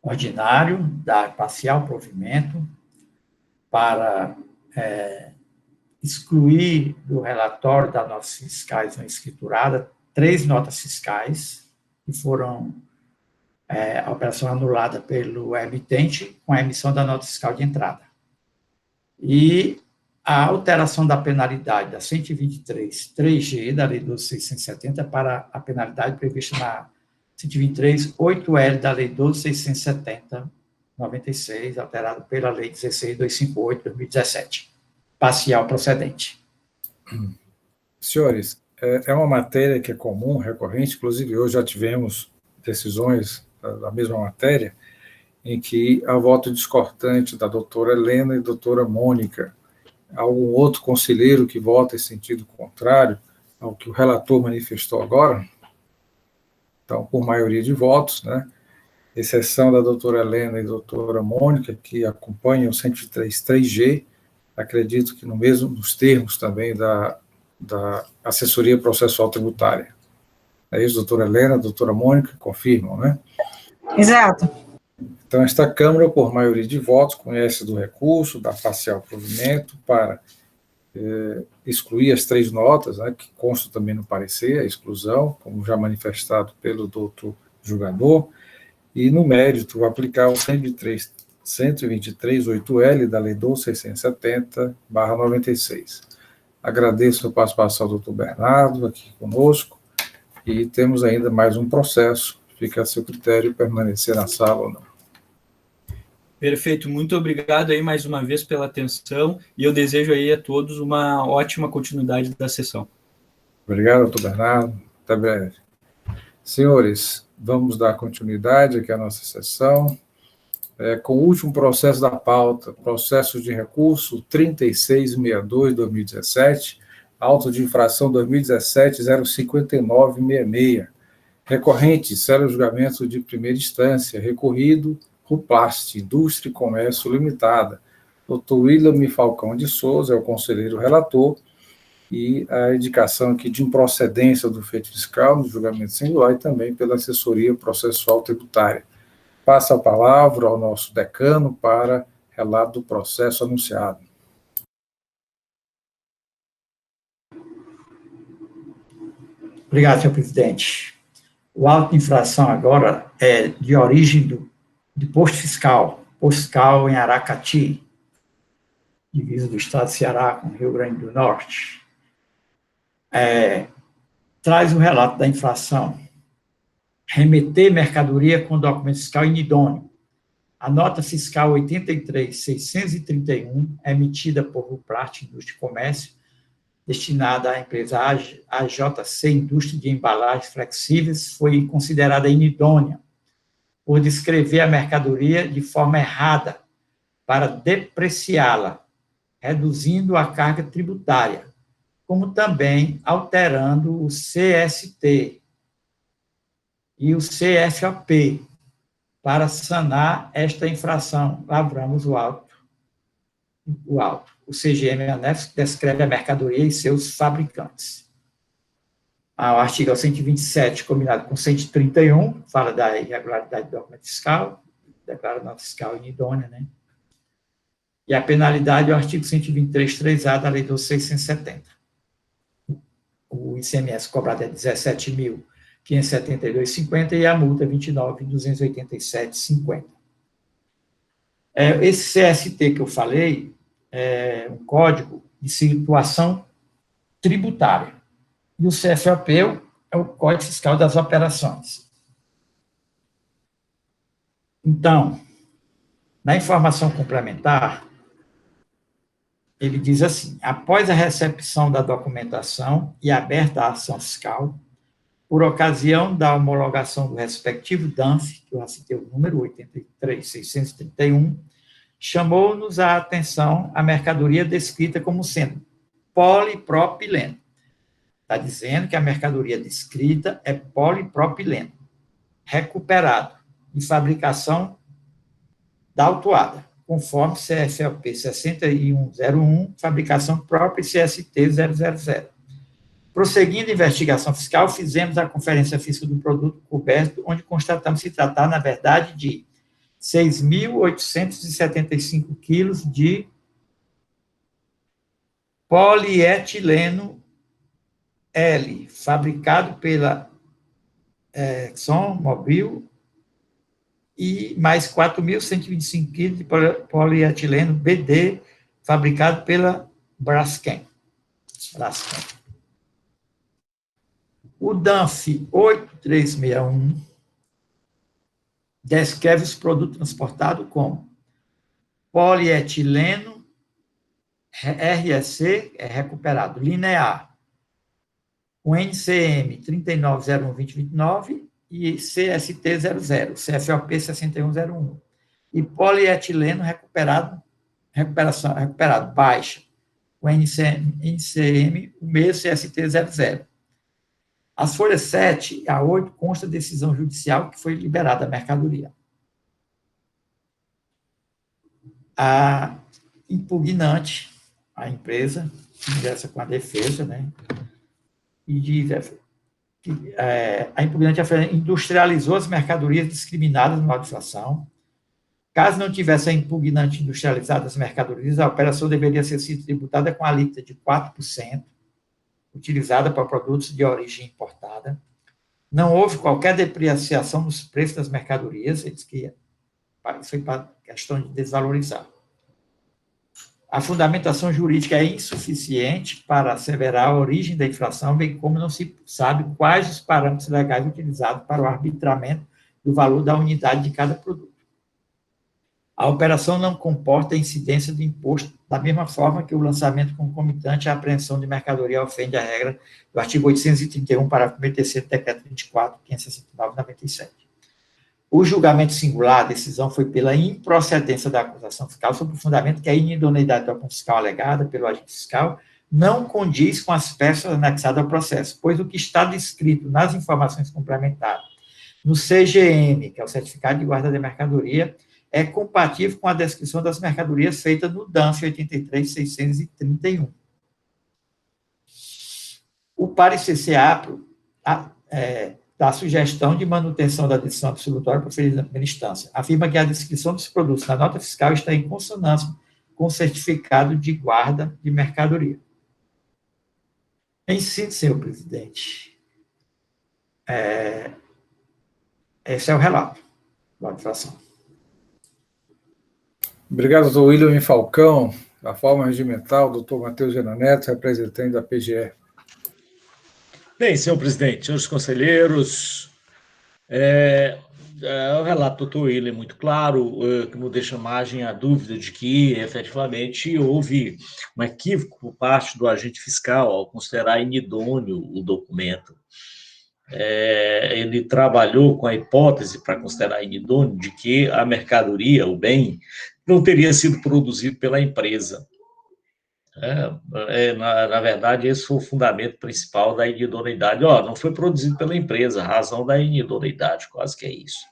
ordinário da parcial provimento para excluir do relatório das notas fiscais não escrituradas 3 notas fiscais que foram a operação anulada pelo emitente com a emissão da nota fiscal de entrada. E a alteração da penalidade da 123 3G da Lei 12.670 para a penalidade prevista na 123 8L da Lei 12.670 96, alterado pela Lei 16.258 2017. Parcial procedente. Senhores, é uma matéria que é comum, recorrente, inclusive hoje já tivemos decisões da mesma matéria, em que há voto discordante da doutora Helena e doutora Mônica. Algum outro conselheiro que vota em sentido contrário ao que o relator manifestou agora? Então, por maioria de votos, né? Exceção da doutora Helena e doutora Mônica, que acompanham o 103.3G, acredito que nos termos também da assessoria processual tributária. É isso, doutora Helena, doutora Mônica, confirmam, né? Exato. Então, esta Câmara, por maioria de votos, conhece do recurso, da parcial provimento, para excluir as 3 notas, né, que constam também no parecer, a exclusão, como já manifestado pelo doutor julgador, e, no mérito, aplicar o 123 8L da Lei 12.670/96. Agradeço a participação do doutor Bernardo aqui conosco, e temos ainda mais um processo. Fica a seu critério permanecer na sala ou não. Perfeito, muito obrigado aí mais uma vez pela atenção, e eu desejo aí a todos uma ótima continuidade da sessão. Obrigado, doutor Bernardo. Até breve. Senhores, vamos dar continuidade aqui à nossa sessão, com o último processo da pauta, processo de recurso 3662-2017, auto de infração 2017-05966, recorrente, sério julgamento de primeira instância, recorrido, Ruplast, Indústria e Comércio Limitada. Dr. William Falcão de Souza é o conselheiro relator, e a indicação aqui de improcedência do feito fiscal no julgamento singular e também pela assessoria processual tributária. Passa a palavra ao nosso decano para relato do processo anunciado. Obrigado, senhor presidente. O auto de infração agora é de origem de posto fiscal em Aracati, divisa do estado de Ceará com o Rio Grande do Norte. Traz o relato da infração. Remeter mercadoria com documento fiscal inidôneo. A nota fiscal 83.631, emitida por Ruplast Indústria e Comércio, destinada à empresa AJC Indústria de Embalagens Flexíveis, foi considerada inidônea por descrever a mercadoria de forma errada, para depreciá-la, reduzindo a carga tributária, como também alterando o CST e o CFOP para sanar esta infração. Lavramos o auto. O CGM-ANEFES descreve a mercadoria e seus fabricantes. O artigo 127, combinado com 131, fala da irregularidade do documento fiscal, declara nota fiscal inidônea, né? E a penalidade é o artigo 123, 3A da Lei 12.670. O ICMS cobrado é R$ 17.572,50 e a multa é R$ 29.287,50. Esse CST que eu falei é um código de situação tributária. E o CFOP é o Código Fiscal das Operações. Então, na informação complementar, ele diz assim: após a recepção da documentação e aberta a ação fiscal, por ocasião da homologação do respectivo DANF, que eu já citei o número 83.631, chamou-nos a atenção a mercadoria descrita como sendo polipropileno. Está dizendo que a mercadoria descrita é polipropileno, recuperado, de fabricação da autuada, conforme CFOP 6101, fabricação própria e CST 000. Prosseguindo a investigação fiscal, fizemos a conferência física do produto coberto, onde constatamos se tratar, na verdade, de 6.875 quilos de polietileno L, fabricado pela ExxonMobil, e mais 4.125 quilos de polietileno BD, fabricado pela Braskem. O DANF 8361 descreve os produtos transportados como polietileno REC, recuperado, linear, com NCM 3901-2029 e CST 00, CFOP 6101. E polietileno recuperado baixa, com NCM, o mesmo CST 00. As folhas 7 a 8 consta decisão judicial que foi liberada a mercadoria. A impugnante, a empresa, ingressa com a defesa, né? E diz que a impugnante industrializou as mercadorias discriminadas na legislação. Caso não tivesse a impugnante industrializado as mercadorias, a operação deveria ser tributada com a alíquota de 4%, utilizada para produtos de origem importada. Não houve qualquer depreciação nos preços das mercadorias, ele diz que isso foi para questão de desvalorizar. A fundamentação jurídica é insuficiente para asseverar a origem da infração, bem como não se sabe quais os parâmetros legais utilizados para o arbitramento do valor da unidade de cada produto. A operação não comporta a incidência do imposto, da mesma forma que o lançamento concomitante à apreensão de mercadoria ofende a regra do artigo 831, parágrafo 3º do decreto 24.569/97. O julgamento singular, a decisão foi pela improcedência da acusação fiscal, sob o fundamento que a inidoneidade do documento fiscal alegada pelo agente fiscal não condiz com as peças anexadas ao processo, pois o que está descrito nas informações complementares no CGM, que é o Certificado de Guarda de Mercadoria, é compatível com a descrição das mercadorias feita no DANF 83.631. O parecer CEAPRO da sugestão de manutenção da decisão absolutória proferida na primeira instância. Afirma que a descrição dos produtos na nota fiscal está em consonância com o certificado de guarda de mercadoria. Em síntese, senhor presidente, esse é o relato da infração. Obrigado, doutor William Falcão, da forma regimental, doutor Matheus Viana Neto, representante da PGE. Bem, senhor presidente, senhores conselheiros, O relato do doutor Willer é muito claro, que não deixa margem à dúvida de que, efetivamente, houve um equívoco por parte do agente fiscal ao considerar inidôneo o documento. Ele trabalhou com a hipótese, para considerar inidôneo, de que a mercadoria, o bem, não teria sido produzido pela empresa. Na verdade, esse foi o fundamento principal da inidoneidade. Não foi produzido pela empresa, a razão da inidoneidade, quase que é isso.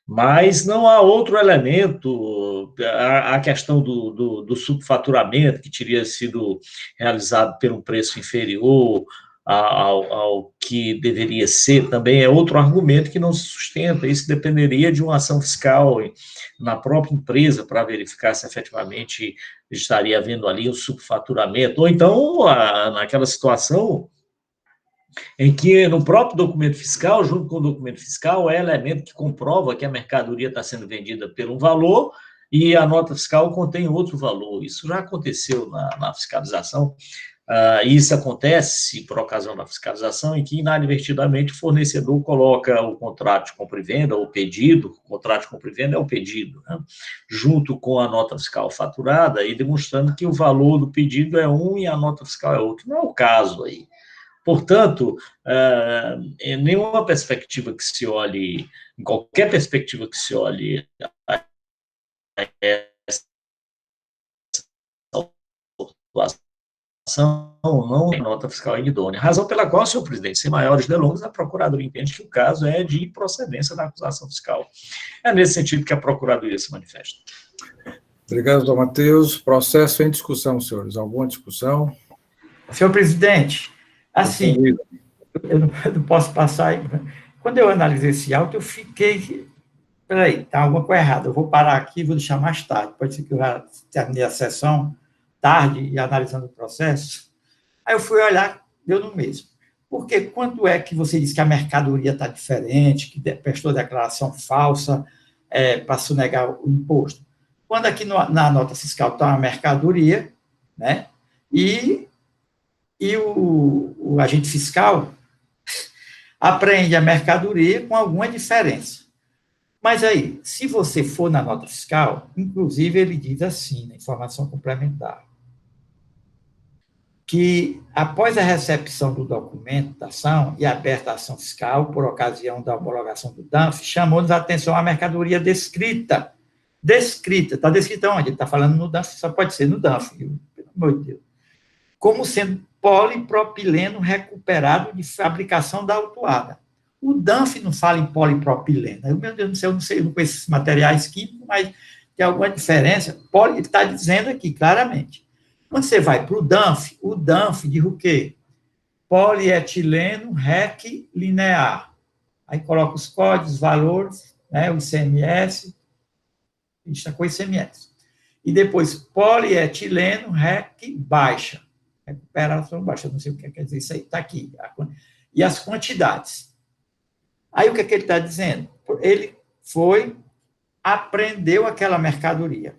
Mas não há outro elemento, a questão do subfaturamento, que teria sido realizado por um preço inferior ao que deveria ser, também é outro argumento que não se sustenta. Isso dependeria de uma ação fiscal na própria empresa para verificar se efetivamente estaria havendo ali um subfaturamento, ou então naquela situação em que no próprio documento fiscal, junto com o documento fiscal, é elemento que comprova que a mercadoria está sendo vendida por um valor e a nota fiscal contém outro valor. Isso já aconteceu na fiscalização. Isso acontece por ocasião da fiscalização, em que, inadvertidamente, o fornecedor coloca o contrato de compra e venda, ou pedido, o contrato de compra e venda é o pedido, né, junto com a nota fiscal faturada, e demonstrando que o valor do pedido é um e a nota fiscal é outro. Não é o caso aí. Portanto, em nenhuma perspectiva que se olhe, em qualquer perspectiva que se olhe, essa não tem nota fiscal inidônea. Razão pela qual, senhor presidente, sem maiores delongas, a Procuradoria entende que o caso é de improcedência da acusação fiscal. É nesse sentido que a Procuradoria se manifesta. Obrigado, doutor Matheus. Processo em discussão, senhores. Alguma discussão? Senhor presidente, assim, eu não posso passar... Quando eu analisei esse auto, eu fiquei... Peraí, tá alguma coisa errada. Eu vou parar aqui e vou deixar mais tarde. Pode ser que eu já terminei a sessão tarde e analisando o processo. Aí eu fui olhar, deu no mesmo. Porque quando é que você diz que a mercadoria está diferente, que prestou declaração falsa para sonegar o imposto? Quando aqui na nota fiscal está uma mercadoria, né? E o agente fiscal apreende a mercadoria com alguma diferença. Mas aí, se você for na nota fiscal, inclusive ele diz assim, na informação complementar, que após a recepção do documento da ação e aberta a ação fiscal, por ocasião da homologação do DANF, chamou-nos a atenção a mercadoria descrita. Descrita, está descrita onde? Ele está falando no DANF, só pode ser no DANF, pelo amor de Deus. Como sendo polipropileno recuperado de fabricação da autuada. O DANF não fala em polipropileno. Meu Deus, eu não sei, eu não conheço esses materiais químicos, mas tem alguma diferença. Ele está dizendo aqui, claramente. Quando você vai para o DANF diz o quê? Polietileno REC linear. Aí coloca os códigos, valores, né, o ICMS, está com o ICMS. E depois, polietileno REC baixa. Recuperação baixa, não sei o que quer dizer, isso aí está aqui. E as quantidades. Aí o que ele está dizendo? Ele apreendeu aquela mercadoria.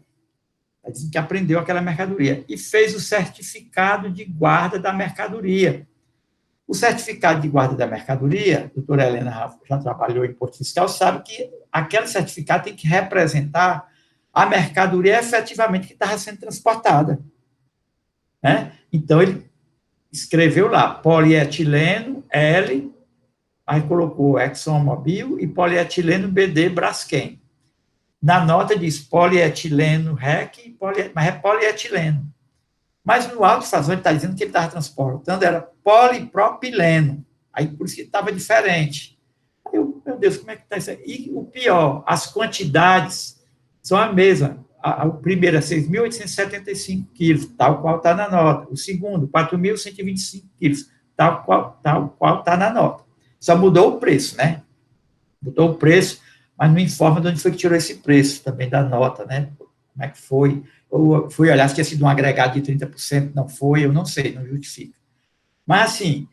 Está dizendo que apreendeu aquela mercadoria e fez o certificado de guarda da mercadoria. O certificado de guarda da mercadoria, a doutora Helena já trabalhou em Imposto Fiscal, sabe que aquele certificado tem que representar a mercadoria efetivamente que estava sendo transportada. Né? Então, ele escreveu lá, polietileno L, aí colocou ExxonMobil e polietileno BD Braskem. Na nota diz polietileno REC, mas é polietileno. Mas no auto-estação ele está dizendo que ele estava transportando, era polipropileno. Aí por isso que estava diferente. Aí eu, meu Deus, como é que está isso aí? E o pior, as quantidades são a mesma. O primeiro é 6.875 quilos, tal qual está na nota. O segundo, 4.125 quilos, tal qual está na nota. Só mudou o preço, né? Mudou o preço, mas não informa de onde foi que tirou esse preço também da nota, né? Como é que foi? Ou fui olhar se tinha sido um agregado de 30%, não foi, eu não sei, não justifica. Mas, assim,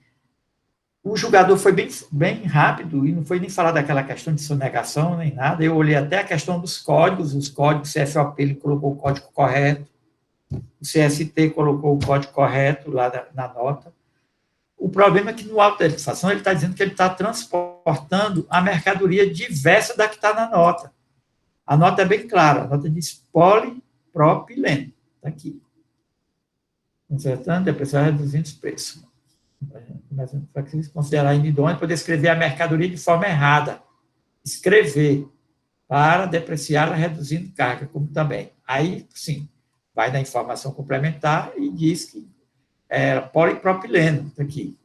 o julgador foi bem rápido e não foi nem falar daquela questão de sonegação, nem nada. Eu olhei até a questão dos códigos, os códigos CFOP, ele colocou o código correto, o CST colocou o código correto lá na nota. O problema é que no auto da licitação ele está dizendo que ele está transportando a mercadoria diversa da que está na nota. A nota é bem clara, a nota diz polipropileno, está aqui. Consertando, depreciar, reduzindo os preços. Para que considerar idôneo poder escrever a mercadoria de forma errada. Escrever para depreciá-la reduzindo carga, como também. Aí, sim, vai na informação complementar e diz que era polipropileno, está aqui.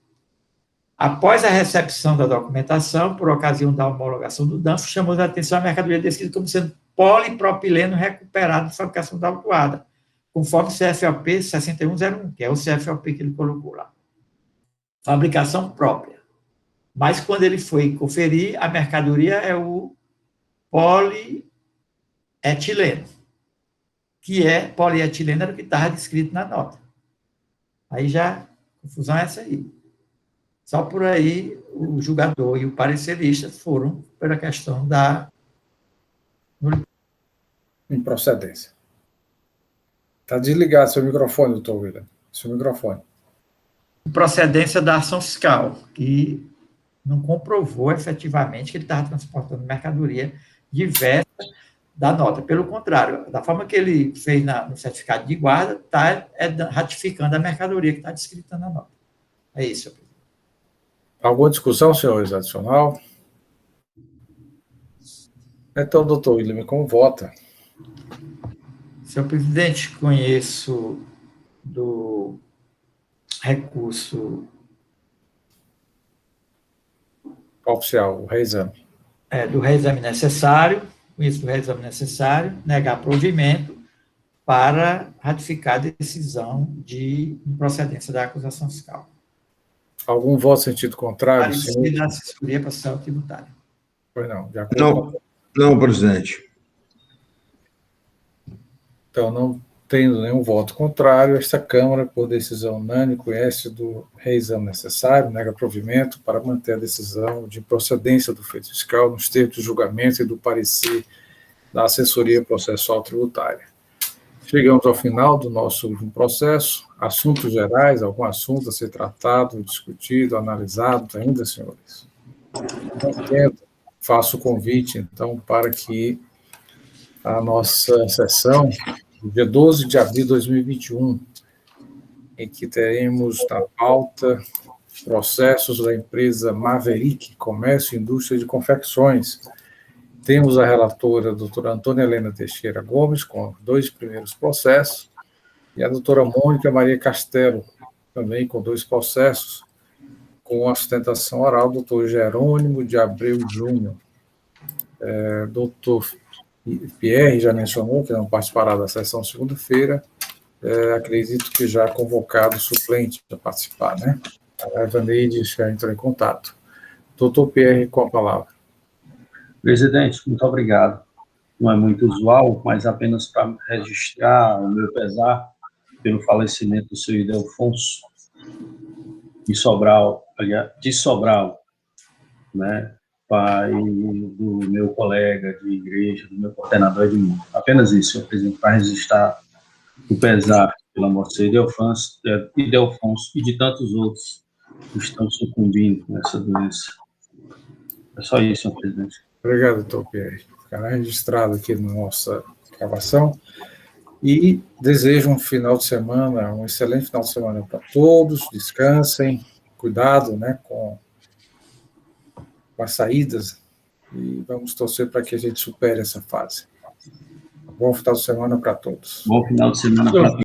Após a recepção da documentação, por ocasião da homologação do DANF, chamou a atenção a mercadoria descrita como sendo polipropileno recuperado de fabricação da autuada, conforme CFOP 6101, que é o CFOP que ele colocou lá. Fabricação própria. Mas, quando ele foi conferir, a mercadoria é o polietileno, que é polietileno, era o que estava descrito na nota. Aí já, a confusão é essa aí. Só por aí, o julgador e o parecerista foram pela questão da improcedência. Está desligado seu microfone, doutor William. Seu microfone. Procedência da ação fiscal, que não comprovou efetivamente que ele estava transportando mercadoria diversa da nota. Pelo contrário, da forma que ele fez no certificado de guarda, está ratificando a mercadoria que está descrita na nota. É isso, senhor presidente. Alguma discussão, senhores, adicional? Então, doutor William, como vota? Senhor presidente, conheço do recurso... Oficial, o reexame. Do reexame necessário, conheço do reexame necessário, negar provimento para ratificar a decisão de improcedência da acusação fiscal. Algum voto em sentido contrário? Parecer da assessoria processual tributária. Pois não. Não, presidente. Então, não tendo nenhum voto contrário, esta Câmara, por decisão unânime, conhece do reexame necessário, nega provimento para manter a decisão de procedência do feito fiscal nos termos de julgamento e do parecer da assessoria processual tributária. Chegamos ao final do nosso último processo. Assuntos gerais, algum assunto a ser tratado, discutido, analisado ainda, senhores? Não tendo, faço o convite, então, para que a nossa sessão, no dia 12 de abril de 2021, em que teremos na pauta processos da empresa Maverick, Comércio e Indústria de Confecções. Temos a relatora, a doutora Antônia Helena Teixeira Gomes, com os 2 primeiros processos, e a doutora Mônica Maria Castelo, também com 2 processos, com a sustentação oral do doutor Jerônimo de Abreu Júnior. Doutor Pierre já mencionou que não participará da sessão segunda-feira, acredito que já convocado o suplente para participar, né? A Evaneide já entrou em contato. Doutor Pierre, com a palavra. Presidente, muito obrigado. Não é muito usual, mas apenas para registrar o meu pesar pelo falecimento do senhor Ildefonso de Sobral, né, pai do meu colega de igreja, do meu coordenador de mundo. Apenas isso, senhor presidente, para registrar o pesar pela morte do Ildefonso e de tantos outros que estão sucumbindo nessa doença. É só isso, senhor presidente. Obrigado, doutor Pierre. Ficará registrado aqui na nossa gravação. E desejo um final de semana, um excelente final de semana para todos. Descansem, cuidado, né, com as saídas, e vamos torcer para que a gente supere essa fase. Bom final de semana para todos. Bom final de semana para todos.